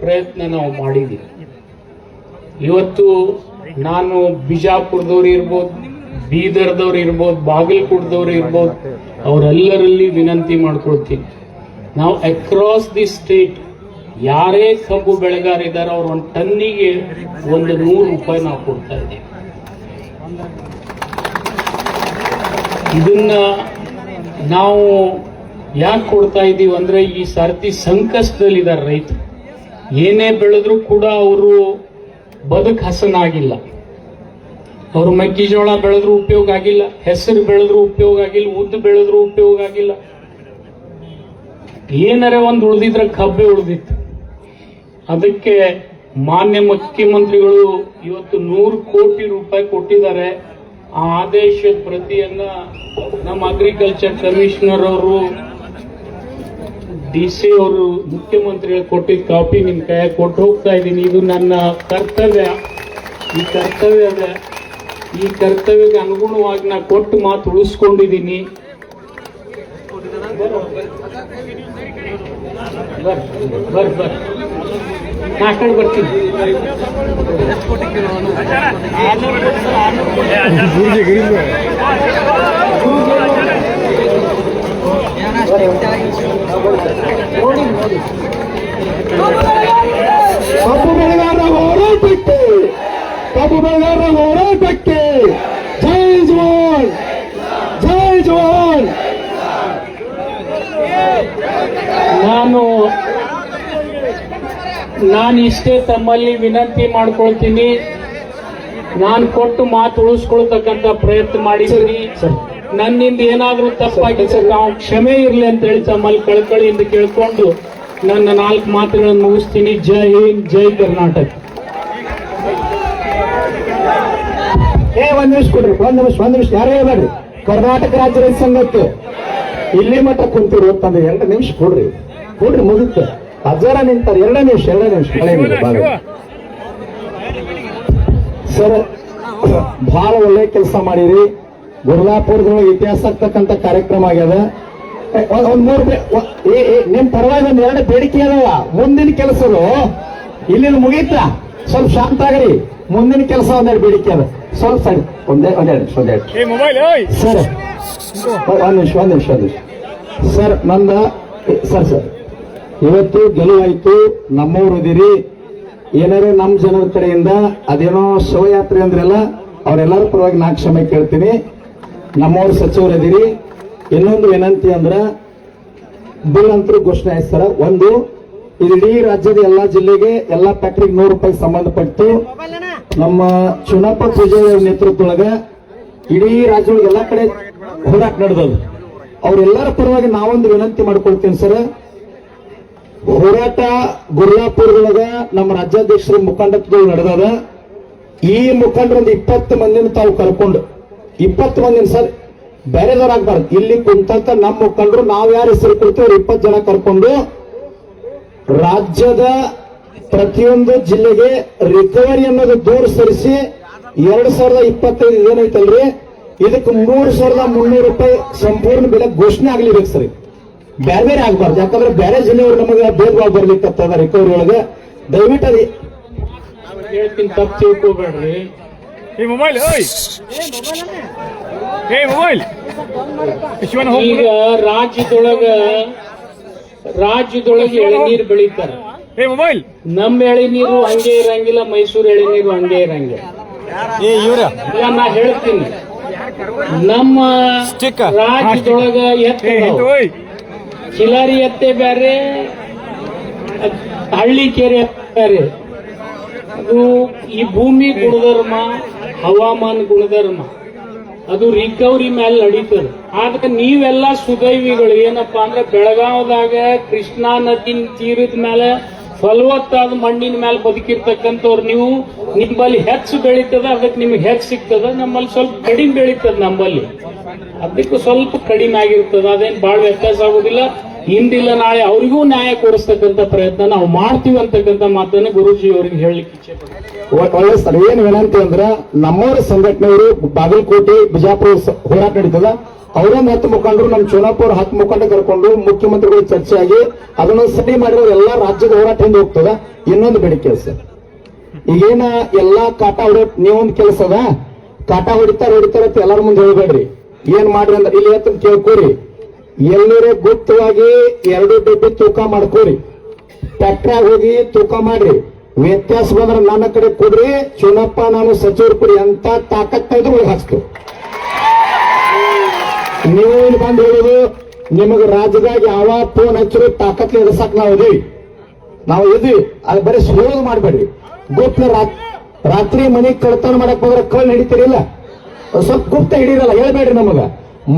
ಪ್ರಯತ್ನ ನಾವು ಮಾಡಿದ್ದೀವಿ. ಇವತ್ತು ನಾನು ಬಿಜಾಪುರದವ್ರು ಇರ್ಬೋದು, ಬೀದರ್ದವ್ರು ಇರ್ಬೋದು, ಬಾಗಲಕೋಟದವ್ರು ಇರ್ಬೋದು, ಅವರೆಲ್ಲರಲ್ಲಿ ವಿನಂತಿ ಮಾಡ್ಕೊಳ್ತೀನಿ, ನಾವು ಅಕ್ರಾಸ್ ದಿ ಸ್ಟೇಟ್ ಯಾರೇ ಕಬ್ಬು ಬೆಳೆಗಾರಿದ್ದಾರೆ ಅವ್ರ ಒಂದು ಟನ್ನಿಗೆ 100 ರೂಪಾಯಿ ನಾವು ಕೊಡ್ತಾ ಇದ್ದೀವಿ. ಇದನ್ನ ನಾವು ಯಾಕೆ ಕೊಡ್ತಾ ಇದ್ದೀವಿ ಅಂದ್ರೆ ಈ ಸರ್ತಿ ಸಂಕಷ್ಟದಲ್ಲಿದ್ದಾರೆ ರೈತರು. ಏನೇ ಬೆಳೆದ್ರು ಕೂಡ ಅವರು ಬದುಕು ಹಸನಾಗಿಲ್ಲ. ಅವರು ಮೆಕ್ಕೆಜೋಳ ಬೆಳೆದ್ರು ಉಪಯೋಗ ಆಗಿಲ್ಲ, ಹೆಸರು ಬೆಳೆದ್ರು ಉಪಯೋಗ ಆಗಿಲ್ಲ, ಉದ್ದು ಬೆಳೆದ್ರು ಉಪಯೋಗ ಆಗಿಲ್ಲ. ಏನಾರೆ ಒಂದು ಉಳಿದಿದ್ರೆ ಕಬ್ಬೆ ಉಳಿದಿತ್ತು. ಅದಕ್ಕೆ ಮಾನ್ಯ ಮುಖ್ಯಮಂತ್ರಿಗಳು ಇವತ್ತು 100 ಕೋಟಿ ರೂಪಾಯಿ ಕೊಟ್ಟಿದ್ದಾರೆ. ಆ ಆದೇಶದ ಪ್ರತಿಯನ್ನ ನಮ್ಮ ಅಗ್ರಿಕಲ್ಚರ್ ಕಮಿಷನರ್ ಅವರು, DC ಅವರು, ಮುಖ್ಯಮಂತ್ರಿಗಳು ಕೊಟ್ಟಿದ್ದ ಕಾಪಿ ನಿಮ್ ಕೈ ಕೊಟ್ಟು ಹೋಗ್ತಾ ಇದ್ದೀನಿ. ಇದು ನನ್ನ ಕರ್ತವ್ಯ. ಈ ಕರ್ತವ್ಯಕ್ಕೆ ಅನುಗುಣವಾಗಿ ನಾ ಕೊಟ್ಟು ಮಾತು ಉಳಿಸ್ಕೊಂಡಿದ್ದೀನಿ. ಬರ್ರಿ ನಾ ಕಡೆ ಬರ್ತೀನಿ. ಕಬ್ಬು ಬೆಳೆಗಾರರ ಹೋರಾಟಕ್ಕೆ ಜೈ ಜವಾನ್, ಜೈ ಜವಾನ್. ನಾನು ಇಷ್ಟೇ ತಮ್ಮಲ್ಲಿ ವಿನಂತಿ ಮಾಡ್ಕೊಳ್ತೀನಿ. ನಾನು ಕೊಟ್ಟು ಮಾತು ಉಳಿಸ್ಕೊಳ್ತಕ್ಕಂಥ ಪ್ರಯತ್ನ ಮಾಡಿದ್ದೀನಿ. ನನ್ನಿಂದ ಏನಾದ್ರೂ ತಪ್ಪಾಗಿದ್ರೆ ನಾವು ಕ್ಷಮೆ ಇರಲಿ ಅಂತ ಹೇಳಿ ತಮ್ಮಲ್ಲಿ ಕಳಕಳಿಯಿಂದ ಕೇಳ್ಕೊಂಡು ನನ್ನ 4 ಮಾತುಗಳನ್ನು ಮುಗಿಸ್ತೀನಿ. ಜೈ ಹಿಂದ್, ಜೈ ಕರ್ನಾಟಕ. ಒಂದ್ ನಿಮಿಷ ಕೊಡ್ರಿ, ಒಂದ್ ನಿಮಿಷ ಯಾರೇ ಹೇಳ್ಬೇಡ್ರಿ. ಕರ್ನಾಟಕ ರಾಜ್ಯ ರೈತ ಸಂಘಕ್ಕೆ ಇಲ್ಲಿ ಮಟ್ಟ ಕುಂತಿರು ಅಂತಂದ್ರೆ 2 ನಿಮಿಷ ಕೊಡ್ರಿ ಮುಗಿತ್ತೆ. ಹಜಾರ ನಿಂತಾರೆ 2 ನಿಮಿಷ ಸರ್. ಬಹಳ ಒಳ್ಳೆ ಕೆಲಸ ಮಾಡಿರಿ. ಗುರುದಾಪುರದೊಳಗೆ ಇತಿಹಾಸ ಆಗ್ತಕ್ಕಂಥ ಕಾರ್ಯಕ್ರಮ ಆಗ್ಯದ. ಒಂದ್ 3 ನಿಮ್ ಪರವಾಗಿ 2 ಬೇಡಿಕೆ ಅದಾವ. ಮುಂದಿನ ಕೆಲಸಗಳು ಇಲ್ಲಿಂದ ಮುಗೀತ, ಸ್ವಲ್ಪ ಶಾಂತ ಆಗ್ರಿ. ಮುಂದಿನ ಕೆಲಸ 2 ಬೇಡಿಕೆ ಅದ. ಸ್ವಲ್ಪ ಸರಿ ಒಂದೆರಡು ಸರ್, ಒಂದ್ ನಿಮಿಷ ಸರ್. ನನ್ನ ಸರ್ ಇವತ್ತು ಗೆಲುವಾಯ್ತು, ನಮ್ಮವ್ರು ಇದಿರಿ. ಏನಾರು ನಮ್ಮ ಜನರ ಕಡೆಯಿಂದ ಅದೇನೋ ಶವಯಾತ್ರೆ ಅಂದ್ರಲ್ಲ, ಅವರೆಲ್ಲರ ಪರವಾಗಿ ನಾ ಕ್ಷಮೆ ಕೇಳ್ತೀನಿ. ನಮ್ಮವ್ರು ಸಚಿವರು ಇದಿರಿ. ಇನ್ನೊಂದು ವಿನಂತಿ ಅಂದ್ರ ಬಿಲ್ ಅಂತರೂ ಘೋಷಣೆ ಆಯ್ತು ಸರ್. ಒಂದು, ಇಡೀ ರಾಜ್ಯದ ಎಲ್ಲಾ ಜಿಲ್ಲೆಗೆ ಎಲ್ಲಾ ಫ್ಯಾಕ್ಟ್ರಿಗೆ 100 ರೂಪಾಯಿ ಸಂಬಂಧಪಟ್ಟು ನಮ್ಮ ಚುನಾಪ ಪೂಜೆಯ ನೇತೃತ್ವದೊಳಗ ಇಡೀ ರಾಜ್ಯದೊಳಗೆ ಎಲ್ಲಾ ಕಡೆ ಹೋರಾಟ ನಡೆದದು. ಅವರೆಲ್ಲರ ಪರವಾಗಿ ನಾವೊಂದು ವಿನಂತಿ ಮಾಡ್ಕೊಳ್ತೀನಿ ಸರ್. ಹೋರಾಟ ಗುರುದಾಪುರದೊಳಗ ನಮ್ಮ ರಾಜ್ಯಾಧ್ಯಕ್ಷರ ಮುಖಂಡತ್ವದಲ್ಲಿ ನಡೆದದ. ಈ ಮುಖಂಡರೊಂದು 20 ಮಂದಿನ ತಾವು ಕರ್ಕೊಂಡು, 20 ಮಂದಿನ ಸರ್, ಬೇರೆದವ್ರಾಗಬಾರ್ದು. ಇಲ್ಲಿ ಕುಂತಂತ ನಮ್ಮ ಮುಖಂಡರು ನಾವು ಯಾರು ಹೆಸರು ಕೊಡ್ತೀವಿ 20 ಜನ ಕರ್ಕೊಂಡು ರಾಜ್ಯದ ಪ್ರತಿಯೊಂದು ಜಿಲ್ಲೆಗೆ ರಿಕವರಿ ಅನ್ನೋದು ದೂರ ಸರಿಸಿ 2025 ಏನೈತಲ್ರಿ, ಇದಕ್ಕೆ 3,300 ರೂಪಾಯಿ ಸಂಪೂರ್ಣ ಬೆಲೆ ಘೋಷಣೆ ಆಗ್ಲಿಬೇಕು ಸರ್. ಬೇರೆ ಆಗ್ಬಾರ್ದು. ಯಾಕಂದ್ರೆ ಬೇರೆ ಜಿಲ್ಲೆಯವರು ನಮಗೆ ಭೇದ ಭಾವ ಬರ್ಲಿಕ್ಕತ್ತದ ರಿಕವರಿ ಒಳಗೆ. ದಯವಿಟ್ಟು ಅದು ಹೇಳ್ತೀನಿ, ತಪ್ಪು ತಿಳ್ಕೋಬೇಡ್ರಿ. ಈಗ ರಾಜ್ಯದೊಳಗೆ ಎಳೆನೀರು ಬೆಳೀತಾರೆ. ನಮ್ಮ ಎಳೆನೀರು ಹಂಗೆ ಇರಂಗಿಲ್ಲ, ಮೈಸೂರು ಎಳೆನೀರು ಹಂಗೆ ಇರಂಗಿಲ್ಲ. ಈಗ ನಾ ಹೇಳ್ತೀನಿ, ನಮ್ಮ ರಾಜ್ಯದೊಳಗ ಎತ್ತ ಚಿಲಾರಿ ಎತ್ತೆ ಬ್ಯಾರೆ, ಹಳ್ಳಿ ಕೆರೆ ಎತ್ತೆ ಬ್ಯಾರೆ. ಅದು ಈ ಭೂಮಿ ಗುಣಧರ್ಮ, ಹವಾಮಾನ ಗುಣಧರ್ಮ, ಅದು ರಿಕವರಿ ಮೇಲೆ ನಡೀತದೆ. ಆದ್ರೆ ನೀವೆಲ್ಲ ಸುದೈವಿಗಳು. ಏನಪ್ಪಾ ಅಂದ್ರೆ ಬೆಳಗಾವದಾಗ ಕೃಷ್ಣಾ ನದಿ ತೀರದ ಮೇಲೆ ಫಲವತ್ತಾದ ಮಣ್ಣಿನ ಮೇಲೆ ಬದುಕಿರ್ತಕ್ಕಂಥವ್ರು ನೀವು. ನಿಮ್ಮಲ್ಲಿ ಹೆಚ್ಚು ಬೆಳೀತದ, ಅದಕ್ಕೆ ನಿಮ್ಗೆ ಹೆಚ್ಚು ಸಿಗ್ತದ. ನಮ್ಮಲ್ಲಿ ಸ್ವಲ್ಪ ಕಡಿಮೆ ಬೆಳೀತದ, ನಮ್ಮಲ್ಲಿ ಅದಕ್ಕೆ ಸ್ವಲ್ಪ ಕಡಿಮೆ ಆಗಿರ್ತದ. ಅದೇನು ಬಹಳ ವ್ಯತ್ಯಾಸ ಆಗುದಿಲ್ಲ. ಹಿಂದಿಲ್ಲ ನಾಳೆ ಅವರಿಗೂ ನ್ಯಾಯ ಕೊಡಿಸ್ತಕ್ಕಂಥ ಪ್ರಯತ್ನ ನಾವು ಮಾಡ್ತೀವಿ ಅಂತಕ್ಕಂಥ ಮಾತನ್ನ ಗುರೂಜಿ ಅವರಿಗೆ ಹೇಳಲಿಕ್ಕೆ ಇಚ್ಛೆ ಪಡ್ತೀನಿ. ಒಳ್ಳೆ ಸರ್. ಏನ್ ವಿನಂತಿ ಅಂದ್ರ ನಮ್ಮವರ ಸಂಘಟನೆಯವರು ಬಾಗಲಕೋಟೆ ಬಿಜಾಪುರ ಹೋರಾಟ ನಡೀತದ. ಅವರೊಂದು 10 ಮುಖಂಡರು, ನಮ್ಮ ಚೋನಾಪುರ 10 ಮುಖಂಡ ಕರ್ಕೊಂಡು ಮುಖ್ಯಮಂತ್ರಿಗಳು ಚರ್ಚೆ ಆಗಿ ಅದನ್ನ ಸರಿ ಮಾಡಿರೋ ಎಲ್ಲಾ ರಾಜ್ಯದ ಹೋರಾಟ ಹಿಂದೆ ಹೋಗ್ತದ. ಇನ್ನೊಂದು ಬೇಡಿಕೆ ಸರ್, ಈಗೇನ ಎಲ್ಲಾ ಕಾಟ ಹೊಡೋ ನೀವೊಂದು ಕೆಲಸ ಅದ, ಕಾಟ ಹೊಡಿತಾರ ಅಂತ ಎಲ್ಲರ ಮುಂದೆ ಹೇಳ್ಬೇಡ್ರಿ. ಏನ್ ಮಾಡ್ರಿ ಅಂದ್ರೆ ಇಲ್ಲಿ ಎತ್ತ ಕೇಳ್ಕೋರಿ. ಎಲ್ಲರೇ ಗುಪ್ತವಾಗಿ 2 ಡಬ್ಬಿ ತೂಕ ಮಾಡ್ಕೋರಿ. ಟ್ರ್ಯಾಕ್ಟರ್ ಹೋಗಿ ತೂಕ ಮಾಡ್ರಿ. ವ್ಯತ್ಯಾಸ ಬಂದ್ರೆ ನನ್ನ ಕಡೆ ಕೊಡ್ರಿ. ಚುನಪ್ಪ ನಾನು ಸಚಿವರು ಕೊಡಿ ಅಂತ ತಾಕತ್ತ ಇದ್ರು ಒಳಗೆ ಹಾಕ್ತು. ನೀವು ಇಲ್ಲಿ ಬಂದು ಹೇಳುದು ನಿಮಗೆ ರಾಜ್ಯದಾಗ ಯಾವ ಫೋನ್ ಹಚ್ಚಿರೋ ತಾಕತ್ ಎದಸಕ್ ನಾವು ಇದೀವಿ. ಅದು ಬರೀ ಸುಳ್ಳೋದು ಮಾಡ್ಬೇಡ್ರಿ. ಗುಪ್ತ ರಾತ್ರಿ ಮನೆಗೆ ಕಳ್ತನ ಮಾಡಕ್ ಹೋದ್ರೆ ಕಳ್ಳ ಹಿಡಿತೀರಿಲ್ಲ, ಸ್ವಲ್ಪ ಗುಪ್ತ ಹಿಡಿರಲ್ಲ ಹೇಳ್ಬೇಡ್ರಿ. ನಮಗ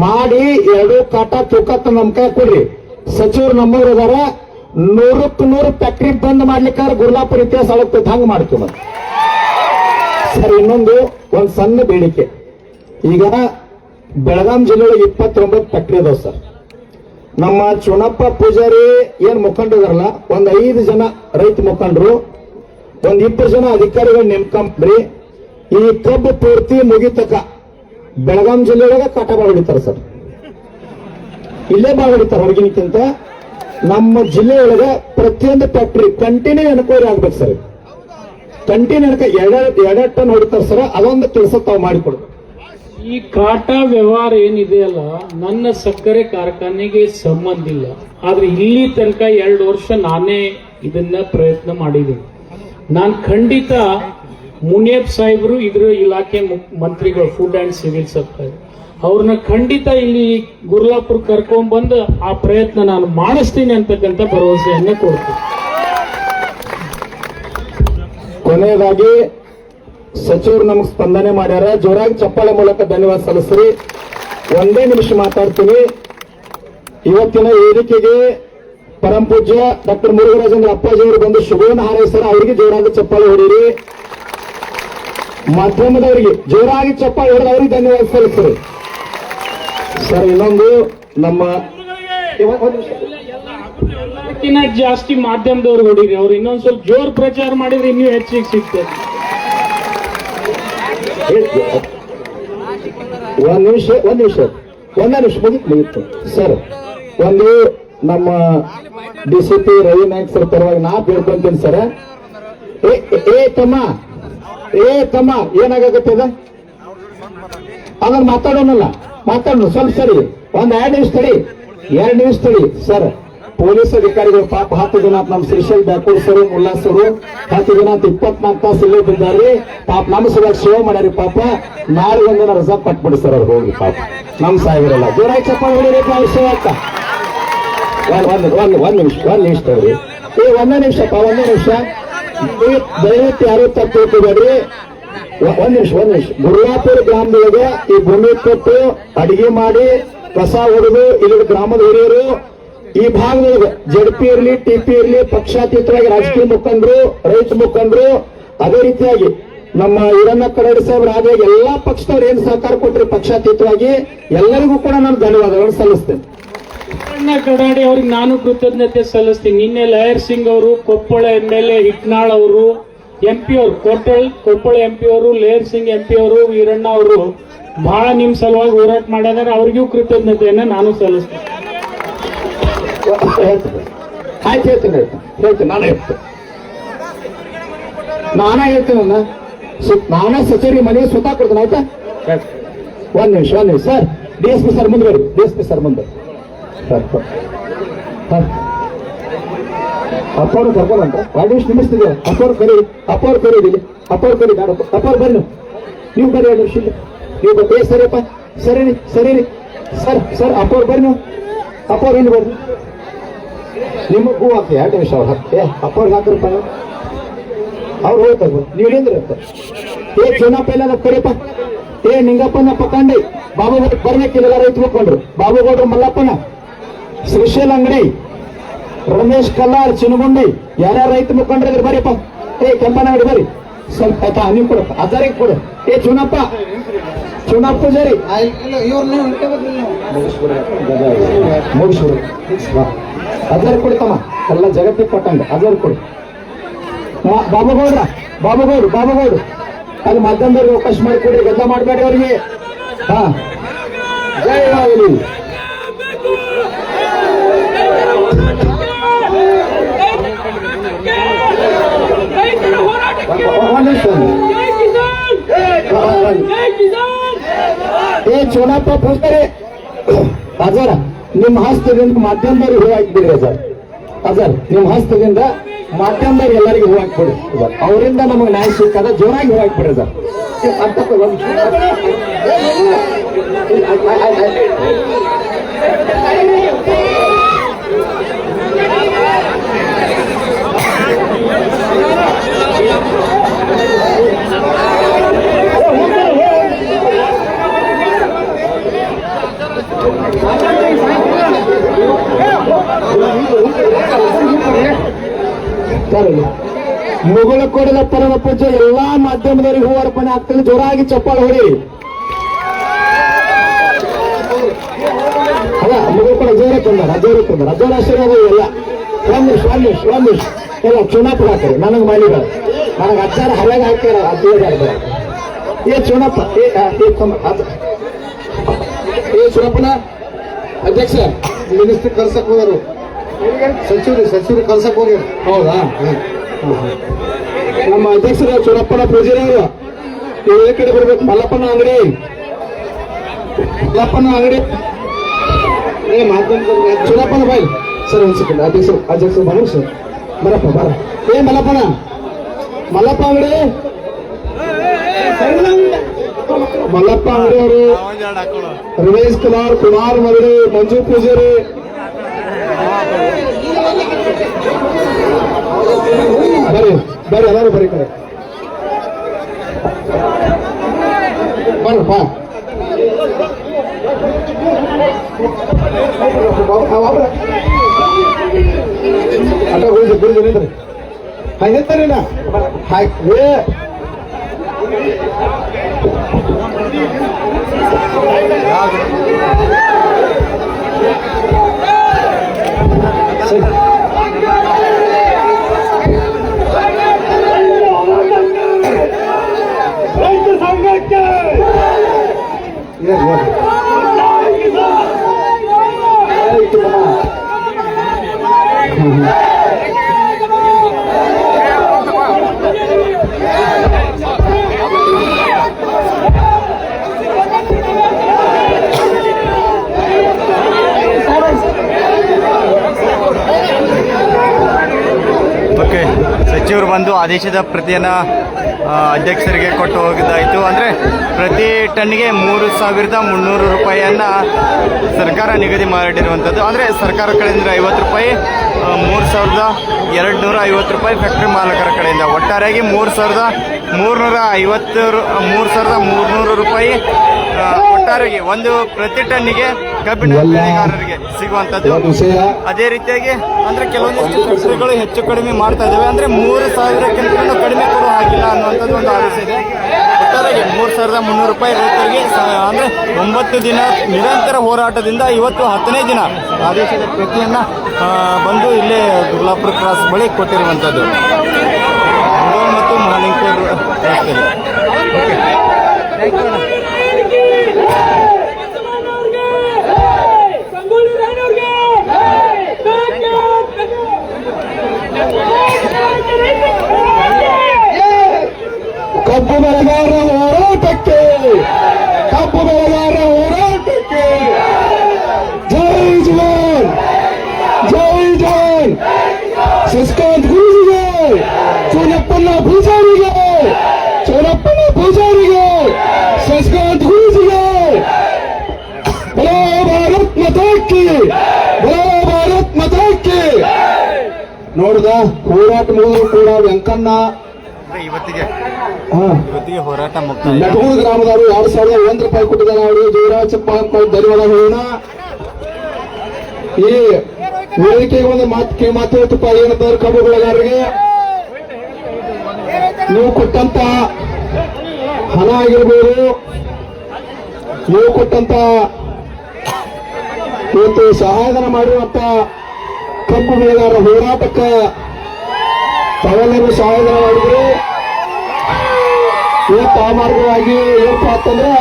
ಮಾಡಿ 2 ಕಾಟ ತೂಕತ್ತ ನಮ್ ಕೈ ಕೊಡ್ರಿ. ಸಚಿವರು ನಮ್ಮವ್ರು ಅದಾರ. 100ಕ್ಕೆ 100 ಫ್ಯಾಕ್ಟ್ರಿ ಬಂದ್ ಮಾಡ್ಲಿಕ್ಕಾರ ಗುರ್ಲಾಪುರ ಇತಿಹಾಸ ಆಗುತ್ತೆ. ಹಂಗ ಮಾಡ್ತೀವಿ ಮತ್ತೆ ಸರ್. ಇನ್ನೊಂದು ಒಂದ್ ಸಣ್ಣ ಬೇಡಿಕೆ. ಈಗ ಬೆಳಗಾಂ ಜಿಲ್ಲೆಯೊಳಗೆ 29 ಫ್ಯಾಕ್ಟ್ರಿ ಅದಾವ ಸರ್. ನಮ್ಮ ಚುನಪ್ಪ ಪೂಜಾರಿ ಏನ್ ಮುಖಂಡರಲ್ಲ, ಒಂದ್ 5 ಜನ ರೈತ ಮುಖಂಡರು, ಒಂದ್ 20 ಜನ ಅಧಿಕಾರಿಗಳು ನೇಮಕಂಬ್ರಿ. ಈ ಕಬ್ಬು ಪೂರ್ತಿ ಮುಗಿತಕ ಬೆಳಗಾಂ ಜಿಲ್ಲೆಯೊಳಗೆ ಕಾಟ ಬಾಳ ಹೊಡಿತಾರೆ ಸರ್. ಇಲ್ಲೇ ಬಾಳ ಹೊಡಿತಾರೆ ಹೊರಗಿನಕ್ಕಿಂತ. ನಮ್ಮ ಜಿಲ್ಲೆಯೊಳಗೆ ಪ್ರತಿಯೊಂದು ಫ್ಯಾಕ್ಟ್ರಿ ಕಂಟಿನ್ಯೂ ಎನ್ಕ್ವೈರಿ ಆಗ್ಬೇಕು ಸರ್. ಕಂಟಿನ್ಯೂ 2 ಟನ್ ಹೊಡಿತಾರೆ ಸರ್. ಅದೊಂದು ಕೆಲಸ ತಾವು ಮಾಡಿಕೊಡ್ಬೇಕು. ಈ ಕಾಟ ವ್ಯವಹಾರ ಏನಿದೆಯಲ್ಲ, ನನ್ನ ಸಕ್ಕರೆ ಕಾರ್ಖಾನೆಗೆ ಸಂಬಂಧ ಇಲ್ಲ. ಆದ್ರೆ ಇಲ್ಲಿ ತನಕ 2 ವರ್ಷ ನಾನೇ ಇದನ್ನ ಪ್ರಯತ್ನ ಮಾಡಿದ್ದೀನಿ. ನಾನು ಖಂಡಿತ ಮುನಿಯಪ್ಪ ಸಾಹೇಬರು ಇದ್ರ ಇಲಾಖೆ ಮಂತ್ರಿಗಳು, ಫುಡ್ ಅಂಡ್ ಸಿವಿಲ್ ಸಪ್ಲೈ, ಅವ್ರನ್ನ ಖಂಡಿತ ಇಲ್ಲಿ ಗುರ್ಲಾಪುರ ಕರ್ಕೊಂಡ್ ಬಂದು ಆ ಪ್ರಯತ್ನ ನಾನು ಮಾಡಿಸ್ತೀನಿ ಅಂತಕ್ಕಂಥ ಭರವಸೆಯನ್ನ ಕೊಡ್ತೀನಿ. ಕೊನೆಯದಾಗಿ ಸಚಿವರು ನಮಗೆ ಸ್ಪಂದನೆ ಮಾಡ್ಯಾರ. ಜೋರಾಗಿ ಚಪ್ಪಾಳೆ ಮೂಲಕ ಧನ್ಯವಾದ ಸಲ್ಲಿಸ್ರಿ. 1 ನಿಮಿಷ ಮಾತಾಡ್ತೀನಿ. ಇವತ್ತಿನ ವೇದಿಕೆಗೆ ಪರಂ ಪೂಜ್ಯ ಡಾಕ್ಟರ್ ಮುರುಘರಾಜೇಂದ್ರ ಅಪ್ಪಾಜಿ ಅವರು ಬಂದು ಶುಭವನ್ನು ಹಾರೈಸ್ತಾರ. ಅವರಿಗೆ ಜೋರಾಗಿ ಚಪ್ಪಾಳೆ ಹೊಡೀರಿ. ಮಾಧ್ಯಮದವರಿಗೆ ಜೋರಾಗಿ ಚಪ್ಪಾಳೆ ಹೊಡೆದು ಅವರಿಗೆ ಧನ್ಯವಾದ ಸಲ್ಲಿಸ್ರಿ ಸರ್. ಇನ್ನೊಂದು ನಮ್ಮ ಜಾಸ್ತಿ ಮಾಧ್ಯಮದವ್ರು ಹೊಡೀರಿ. ಅವ್ರು ಇನ್ನೊಂದ್ ಸ್ವಲ್ಪ ಜೋರ್ ಪ್ರಚಾರ ಮಾಡಿದ್ರೆ ಇನ್ನೂ ಹೆಚ್ಚಿಗೆ ಸಿಗ್ತದೆ. ಒಂದ್ ನಿಮಿಷ ಮುಗಿತು ಸರ್. ಒಂದು ನಮ್ಮ ಡಿಸಿಪಿ ರವಿ ನಾಯ್ಕ ಸರ್ ಪರವಾಗಿ ನಾ ಬೇಡ್ಕೊಂತೀನಿ ಸರ್. ತಮ್ಮ ಏನಾಗತ್ತದ ಅದನ್ನ ಮಾತಾಡೋಣಲ್ಲ, ಮಾತಾಡೋಣ ಸ್ವಲ್ಪ ಸರಿ. 2 ನಿಮಿಷ ತಡಿ ಸರ್. ಪೊಲೀಸ್ ಅಧಿಕಾರಿಗಳು ಪಾಪ 10 ದಿನ ನಮ್ಮ ಶ್ರೀಶೈಲ್ ಬ್ಯಾಕೂರ್ ಸರ್, ಮುಲ್ಲಾ ಸರ್ 10 ದಿನ 24 ತಾಸು ಇಲ್ಲೇ ಬಿದ್ದಾರಿ. ಪಾಪ ನಮ್ಮ ಸಲುವಾಗಿ ಸೇವೆ ಮಾಡ್ಯಾರಿ. ಪಾಪ ನಾಳೆ ಒಂದಿನ ರಜಾ ಪಟ್ಬಿಡಿ ಸರ್ ಅವ್ರು ಹೋಗಿ. ಪಾಪ ನಮ್ ಸಾಯಿರಲ್ಲ. ಜೋರಾಗಿ ಚಪ್ಪಾಳೆ ಹೊಡಿರಿ ವಿಷಯ ಆಗ್ತಾ. ಒಂದ್ ನಿಮಿಷ ತಗೊಳ್ರಿ. 1 ನಿಮಿಷ ದಯವಿಟ್ಟು ಯಾರು ತಪ್ಪು ತಿಳ್ಕೊಬೇಡ್ರಿ. 1 ನಿಮಿಷ. ಗುರ್ಲಾಪುರ ಗ್ರಾಮದೊಳಗೆ ಈ ಭೂಮಿ ಕೊಟ್ಟು ಅಡಿಗೆ ಮಾಡಿ ಕಸ ಹೊಡೆದು ಇಲ್ಲಿ ಗ್ರಾಮದ ಹಿರಿಯರು ಈ ಭಾಗದೊಳಗೆ ಜೆಡ್ಪಿ ಇರಲಿ, ಟಿಪಿ ಇರಲಿ, ಪಕ್ಷಾತೀತರಾಗಿ ರಾಜಕೀಯ ಮುಖಂಡರು, ರೈತ ಮುಖಂಡರು, ಅದೇ ರೀತಿಯಾಗಿ ನಮ್ಮ ಈರಣ್ಣ ಕರಡಿ ಸಾಹೇಬ್ರ ಆದ ಎಲ್ಲಾ ಪಕ್ಷದವ್ರು ಏನ್ ಸಹಕಾರ ಕೊಟ್ಟರೆ ಪಕ್ಷಾತೀತವಾಗಿ ಎಲ್ಲರಿಗೂ ಕೂಡ ನಾನು ಧನ್ಯವಾದಗಳನ್ನು ಸಲ್ಲಿಸ್ತೇನೆ. ಕಡಾಡಿ ಅವ್ರಿಗೆ ನಾನು ಕೃತಜ್ಞತೆ ಸಲ್ಲಿಸ್ತೀನಿ. ನಿನ್ನೆ ಲಯರ್ ಸಿಂಗ್ ಅವರು, ಕೊಪ್ಪಳ MLA ಹಿಟ್ನಾಳ್ ಅವರು, MP ಅವರು, ಕೊಪ್ಪಳ MP ಅವರು, ಲೇಯರ್ ಸಿಂಗ್ MP ಅವರು, ವೀರಣ್ಣ ಅವರು ಬಹಳ ನಿಮ್ ಸಲುವಾಗಿ ಹೋರಾಟ ಮಾಡಿದಾರೆ. ಅವ್ರಿಗೂ ಕೃತಜ್ಞತೆಯನ್ನ ನಾನು ಸಲ್ಲಿಸ್ತೇನೆ. ಆಯ್ತು, ಹೇಳ್ತೀನಿ. ನಾನೇ ಸಚಿವರಿಗೆ ಮನೆಗೆ ಸ್ವತಃ ಕೊಡ್ತೇನೆ. ಆಯ್ತಾ? 1 ನಿಮಿಷ ಸರ್. DSP ಸರ್ ಮುಂದೆ ಬರಿ. DSP ಸರ್ ಮುಂದೆ ಅಪ್ಪವ್ರು ಕರ್ಕೊಂಡ್ರ 2 ನಿಮಿಷ ನಿಮಿಸ್ತಿದ್ದೀರ. ಅಪ್ಪವ್ರು ಕರೀರಿ. ಅಪ್ಪವ್ರು ಕರೀರಿ. ಅಪ್ಪವ್ರು ಬರ್ರಿ. ನೀವು ಬರ್ರಿ. 2 ನಿಮಿಷ ನೀವು ಸರಿಯಪ್ಪ, ಸರಿ ರೀ, ಸರಿ ರೀ, ಸರ್ ಅಪ್ಪವ್ರು ಬರ್ರಿ, ನೀವು ಅಪ್ಪವ್ರು ಇಲ್ಲಿ ಬರ್ರಿ. ನಿಮಗೆ ಹೂ ಹಾಕಿ 2 ನಿಮಿಷ ಅವ್ರು ಹಾಕಿ ಅಪ್ಪವ್ರಿಗೆ ಹಾಕ್ರಪ್ಪ, ಅವ್ರು ಹೋಗ್ತಾರೆ, ನೀವು ನಿಂದ್ರಿ. ಚುನಾಪ ಎಲ್ಲ ಕರಿಯಪ್ಪ, ನಿಂಗಪ್ಪನ ಪಕ್ಕಂಡಿ ಬಾಬುಗೌಡ ಬರ್ಬೇಕಿಲ್ಲ, ರೈತ ಮುಖಂಡ್ರು ಬಾಬುಗೌಡ್ರು, ಮಲ್ಲಪ್ಪನ, ಶ್ರೀಶೈಲ್ ಅಂಗಡಿ, ರಮೇಶ್ ಕಲ್ಲಾರ್, ಚಿನಗುಂಡಿ, ಯಾರ್ಯಾರು ರೈತ ಮುಖಂಡ್ರಿದ್ರೆ ಬರೀಪ್ಪ. ಕೆಂಪನ ಅಂಗಡಿ ಬರ್ರಿ, ಸ್ವಲ್ಪ ಆಯ್ತಾ ನೀವು ಕೊಡ, ಅಜಾರಿಗೆ ಕೊಡು. ಚುನಾಪ್ ಪೂಜಾರಿ ಮುಗಿಸ್ಬಿಡು, ಅಜಾರಿಗೆ ಕೊಡ್ತಮ್ಮ, ಎಲ್ಲ ಜಗತ್ತಿಗೆ ಕೊಟ್ಟಂಗ ಅಜಾರಿಗೆ ಕೊಡಿ. ಬಾಬುಗೌಡ್ರು ಅಲ್ಲಿ ಮಧ್ಯಮದವ್ರಿಗೆ ಅವಕಾಶ ಮಾಡಿಕೊಡ್ರಿ, ಗದ್ದ ಮಾಡಬೇಡಿ ಅವ್ರಿಗೆ. ಹಾ, ಜೈ ಆಗಲಿ. ಚೋನಪ್ಪ ಪೂಜ್ತಾರೆ ಅಜಾರ, ನಿಮ್ಮ ಹಸ್ತದಿಂದ ಮಾಧ್ಯಮದವ್ರಿಗೆ ಹೂ ಹಾಕ್ಬಿಡ್ರಿ. ಅಜಾರ್ ನಿಮ್ಮ ಹಸ್ತದಿಂದ ಮಾಧ್ಯಮದವ್ರಿಗೆ ಎಲ್ಲರಿಗೂ ಹೂ ಹಾಕ್ಬಿಡ್ರಿ. ಅವರಿಂದ ನಮಗೆ ನ್ಯಾಯ ಸಿಕ್ಕದ, ಜೋರಾಗಿ ಹೂ ಹಾಕ್ಬಿಡ್ರಿ ಸರ್. ಮುಗುಳ ಕೊಡದ ಪರಮ ಪೂಜೆ ಎಲ್ಲಾ ಮಾಧ್ಯಮದವರಿಗೆ ಹೂ ಅರ್ಪಣೆ ಆಗ್ತದೆ. ಜೋರಾಗಿ ಚಪ್ಪಾಳೆ ಹೊಡಿ. ಅಲ್ಲ, ಮುಗುಳ ಕೊಡ ಜೋರ ತಂದಾರ, ಅಜೋರ ಆಶೀರ್ವಾದ ಎಲ್ಲ. ಸ್ವಾಮಿ ಎಲ್ಲ ಚುನಾಪುರ ಹಾಕ್ತಾರೆ, ನನಗೆ ಮಾಡಿದಾರ, ನನಗೆ ಅಚ್ಚಾರ ಹರ್ಯಾಗ ಹಾಕ್ಯಾರ. ಚುನಪ್ಪ ಚುನಪ್ಪನ ಅಧ್ಯಕ್ಷ ಮಿನಿಸ್ಟ್ರಿ ಕಳ್ಸಕ್ ಹೋದರು, ಸಚಿವರು ಕಳ್ಸಕ್ ಹೋಗ್ಯಾರ. ಹೌದಾ? ನಮ್ಮ ಅಧ್ಯಕ್ಷರ ಚುನಪ್ಪನ ಪೂಜಾರಿ ನೀವು ಈ ಕಡೆ ಬರ್ಬೇಕು. ಮಲ್ಲಪ್ಪನ ಅಂಗಡಿ ಚುನಪ್ಪನ ಬಾಯ್ ಸರ್, ಒಂದ್ ಸೆಕೆಂಡ್. ಅಧ್ಯಕ್ಷರು ಬರ ಸರ್, ಬರಪ್ಪ ಬರ. ಮಲ್ಲಪ್ಪ ಅಂಗಡಿ, ಮಲ್ಲಪ್ಪ ಅಂಗಡಿ ಅವರು, ರಮೇಶ್ ಕುಮಾರ್ ಮಗಡಿ, ಮಂಜು ಪೂಜಾರಿ, ಬರ್ರಿ ಎಲ್ಲರೂ ಬರೀ ಕಡೆ ಬರ್ರಪ್ಪ. ಅಟ ಗುರುಜಿ ಹಾಗೆತ್ತಾರಿಲ್ಲ ಹಾಗೆ ಸಚಿವರು ಬಂದು ಆದೇಶದ ಪ್ರತಿಯನ್ನು ಅಧ್ಯಕ್ಷರಿಗೆ ಕೊಟ್ಟು ಹೋಗಿದ್ದಾಯಿತು. ಅಂದರೆ ಪ್ರತಿ ಟನ್ನಿಗೆ 3,300 ರೂಪಾಯಿಯನ್ನು ಸರ್ಕಾರ ನಿಗದಿ ಮಾಡಿರುವಂಥದ್ದು. ಅಂದರೆ ಸರ್ಕಾರ ಕಡೆಯಿಂದ 50 ರೂಪಾಯಿ, 3,250 ರೂಪಾಯಿ ಫ್ಯಾಕ್ಟ್ರಿ ಮಾಲಕರ ಕಡೆಯಿಂದ, ಒಟ್ಟಾರೆಯಾಗಿ 3,350 ರೂಪಾಯಿ ಒಟ್ಟಾರೆಗೆ ಒಂದು ಪ್ರತಿ ಟನ್ನಿಗೆ ಕಬ್ಬಿಣ ಬೆಳೆಗಾರರಿಗೆ ಸಿಗುವಂಥದ್ದು. ಅದೇ ರೀತಿಯಾಗಿ ಅಂದರೆ ಕೆಲವೊಂದಿಷ್ಟು ಫ್ಯಾಕ್ಟರಿಗಳು ಹೆಚ್ಚು ಕಡಿಮೆ ಮಾಡ್ತಾ ಇದ್ದಾವೆ. ಅಂದರೆ 3,000ಕ್ಕಿಂತ ಕಡಿಮೆ ಕೊಡುವ ಹಾಗಿಲ್ಲ ಅನ್ನುವಂಥದ್ದು ಒಂದು ಆದೇಶ ಇದೆ. ಒಟ್ಟಾರೆಗೆ 3,300 ರೂಪಾಯಿ ರೈತರಿಗೆ. ಅಂದರೆ 9 ದಿನ ನಿರಂತರ ಹೋರಾಟದಿಂದ ಇವತ್ತು 10ನೇ ದಿನ ಆದೇಶದ ಪ್ರತಿಯನ್ನು ಬಂದು ಇಲ್ಲೇ ದುರ್ಲಾಪುರ ಕ್ರಾಸ್ ಬಳಿ ಕೊಟ್ಟಿರುವಂಥದ್ದು. ಮತ್ತು ಮಹಾಲಿಂಗಪುರ ರಸ್ತೆಯಲ್ಲಿ. ಕಬ್ಬು ಬೆಳೆಗಾರರ ಹೋರಾಟಕ್ಕೆ ಜೈ ಜವಾನ್, ಶಶಿಕಾಂತ್ ಗುರುಜಿಗೆ, ಚೋನಪ್ಪನ ಪೂಜಾರಿಗೆ, ಶಶಿಕಾಂತ್ ಗುರುಜಿ ನೋಡಿದ ಹೋರಾಟ ಮುಗಿದ್ರು ಕೂಡ ವೆಂಕಣ್ಣ ಇವತ್ತಿಗೆ ಹಾ ಹೋರಾಟ ಮುಕ್ತಾಯ. ನಟಗೂರು ಗ್ರಾಮದವರು 2001 ರೂಪಾಯಿ ಕೊಟ್ಟಿದ್ದಾರೆ. ಅವರಿಗೆ ಜಯರಾಜಪ್ಪ ಧನ್ಯವಾದ ಹೇಳೋಣ. ಈ ವೇದಿಕೆಗೆ ಒಂದು ಮಾತು ಹೇಳ್ತಪ್ಪ ಏನಂತಾರೆ ಕಬ್ಬು ಬೆಳೆಗಾರರಿಗೆ ನೀವು ಕೊಟ್ಟಂತ ಹಣ ಆಗಿರ್ಬೋದು, ನೀವು ಕೊಟ್ಟಂತ ಇವತ್ತು ಸಹಾಯಧನ ಮಾಡಿರುವಂತ ಕಬ್ಬು ಬೆಳೆಗಾರ ಹೋರಾಟಕ್ಕೆ ತಾವೆಲ್ಲರೂ ಸಹಾಯಧನ ಮಾಡಿದ್ರು. ಇವತ್ತು ಆ ಮಾರ್ಗವಾಗಿ ಏನಪ್ಪಾ ಅಂತಂದ್ರೆ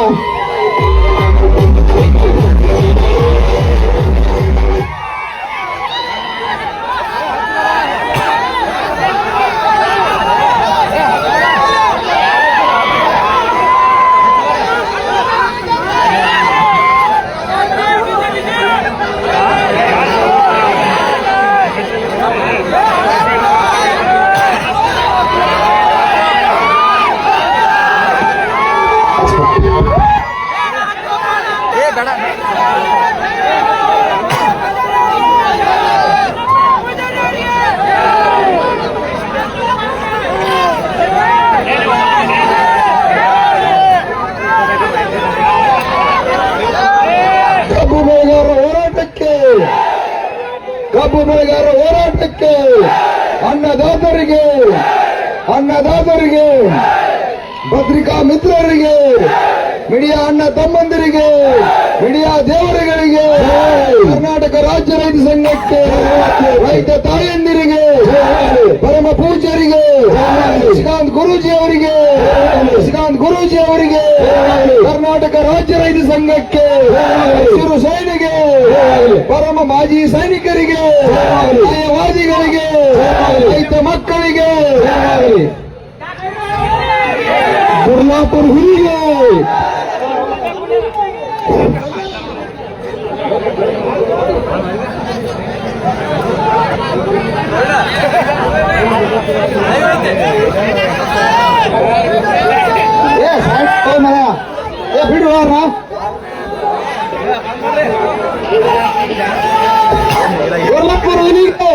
ಕಬ್ಬು ಬೆಳೆಗಾರರ ಹೋರಾಟಕ್ಕೆ ಅನ್ನದಾತರಿಗೆ ಭದ್ರಿಕಾ ಮಿತ್ರರಿಗೆ, ಮೀಡಿಯಾ ಅಣ್ಣ ತಮ್ಮಂದಿರಿಗೆ, ಮೀಡಿಯಾ ದೇವರುಗಳಿಗೆ, ಕರ್ನಾಟಕ ರಾಜ್ಯ ರೈತ ಸಂಘಕ್ಕೆ, ರೈತ ತಾಯಂದಿರಿಗೆ, ಪರಮ ಪೂಜ್ಯರಿಗೆ, ಶ್ರೀಕಾಂತ್ ಗುರೂಜಿ ಅವರಿಗೆ, ಕರ್ನಾಟಕ ರಾಜ್ಯ ರೈತ ಸಂಘಕ್ಕೆ, ಹಸಿರು ಸೇನೆಗೆ, ಪರಮ ಮಾಜಿ ಸೈನಿಕರಿಗೆ, ನ್ಯಾಯವಾದಿಗಳಿಗೆ, ರೈತ ಮಕ್ಕಳಿಗೆ, ಗುರ್ಲಾಪುರ ಹುಲಿಗೆ, ಬಿಡುವಾರ ಗುರ್ಲಾಪುರ ಹುಲಿಗೆ,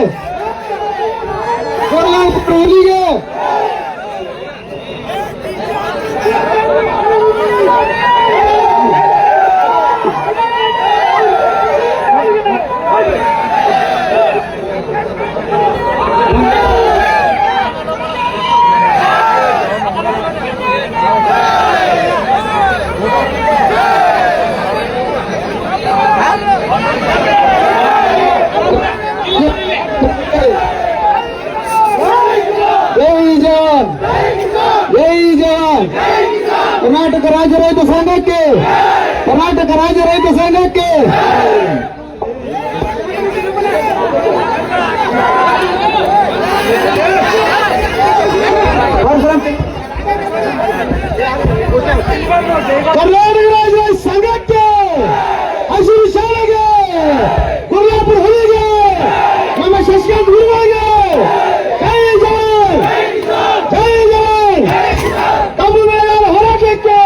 ಕರ್ನಾಟಕ ರಾಜ್ಯ ರೈತ ಸಂಘಕ್ಕೆ, ಕರ್ನಾಟಕ ರಾಜ್ಯ ರೈತ ಸಂಘಕ್ಕೆ ಕರ್ನಾಟಕ ರಾಜ್ಯ ರೈತ ಸಂಘಕ್ಕೆ, ಹಸಿರು ಶಾಲೆಗೆ, ಕೊಲ್ಲಾಪುರ ಹುಲಿಗೆ, ನಮ್ಮ ಶಶಿಕಾಂತ್ ಗುರುಗಳಿಗೆ, ಜೈ ಜವಾನ್, ಜೈ ಜವಾನ್. ಕಬ್ಬು ಬೆಳೆಗಾರರ ಹೋರಾಟಕ್ಕೆ,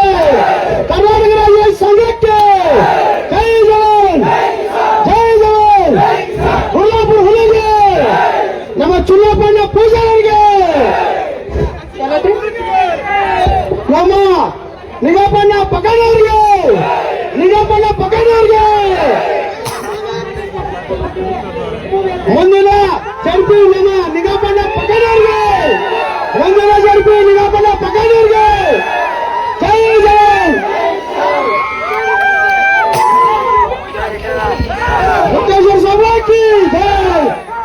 ಕರ್ನಾಟಕ ರಾಜ್ಯ ರೈತ ಸಂಘಕ್ಕೆ, ಜೈ ಜವಾನ್, ಜೈ ಜವಾನ್. ಕೊಲ್ಲಾಪುರ ಹುಲಿಗೆ, ನಮ್ಮ ಚುನಾಪಣ್ಣ ಪೂಜಾರಿಗೆ, ನಮ್ಮ ನಿಗಪ್ಪಣ್ಣ ಪಕ್ಕದವ್ರಿಗೆ, ಮುಂದಿನ ಜಡ್ಪಿ ನಮ್ಮ ನಿಗಪ್ಪಣ್ಣ ಪಕ್ಕದವ್ರಿಗೆ, ಮುಂದಿನ ಜಡ್ಪಿ ನಿಗಪ್ಪಣ್ಣ ಪಕ್ಕದವ್ರಿಗೆ, ಜೈ ಜವಾನ್. ಹುಟ್ಟೇಶ್ವರ ಸಭಾಕಿ ಜೈ,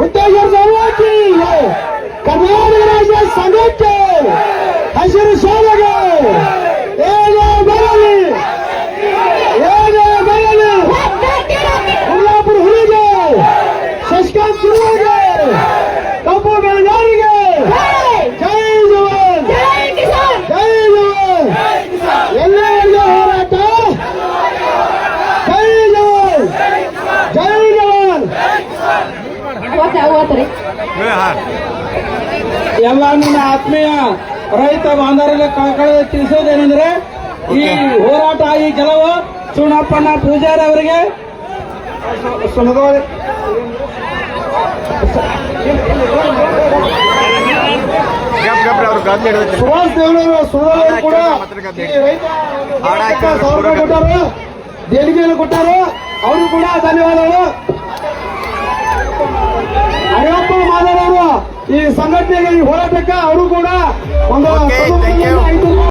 ಹುಟ್ಟೇಶ್ವರ ಸಭಾಕಿ ಜೈ. ಕರ್ನಾಟಕ ರಾಜ್ಯ ಸಂಘಕ್ಕೆ, ಹಸಿರು ಶಾಲೆಗೆ ಏನೇ ಬರಲಿ, ಕೊಲ್ಲಾಪುರ ಹುಲಿಗೆ, ಶಶಿಕಾಂತ್ ಗುರುಗಳಿಗೆ, ಕಬ್ಬು ಬೆಳೆಗಾರರಿಗೆ, ಜೈ ಜವಾನ್, ಜೈ ಜವಾನ್. ಎಲ್ಲರಿಗೂ ಹೋರಾಟ, ಜೈ ಜವಾನ್, ಜೈ ಜವಾನ್. ಎಲ್ಲ ನನ್ನ ಆತ್ಮೀಯ ರೈತ ಬಾಂಧವರಿಗೆ ಕಳಕಳಿ ತಿಳಿಸೋದೇನೆಂದ್ರೆ, ಈ ಹೋರಾಟ, ಈ ಗೆಲುವು ಚುನಾಪಣ್ಣ ಪೂಜಾರಿ ಅವರಿಗೆ ಗಬ್ರಿ ಅವ್ರು ಗದ್ದೆ ಹಿಡಿದ್ರು ಸುಭಾಷ್ ದೇವರವರು ಸುಳ್ಳು ಕೂಡ ಈ ರೈತ ಸಾವಿರ ರೂಪಾಯಿ ಕೊಟ್ಟಾರು, ದೇಣಿಗೆಯನ್ನು ಕೊಟ್ಟಾರು. ಅವರು ಕೂಡ ಧನ್ಯವಾದಗಳು. ಅಯ್ಯಪ್ಪ ಮಾಧವ್ ಅವರು ಈ ಸಂಘಟನೆಗೆ ಈ ಹೋರಾಟಕ್ಕೆ ಅವರು ಕೂಡ ಒಂದು Okay, thank you. 5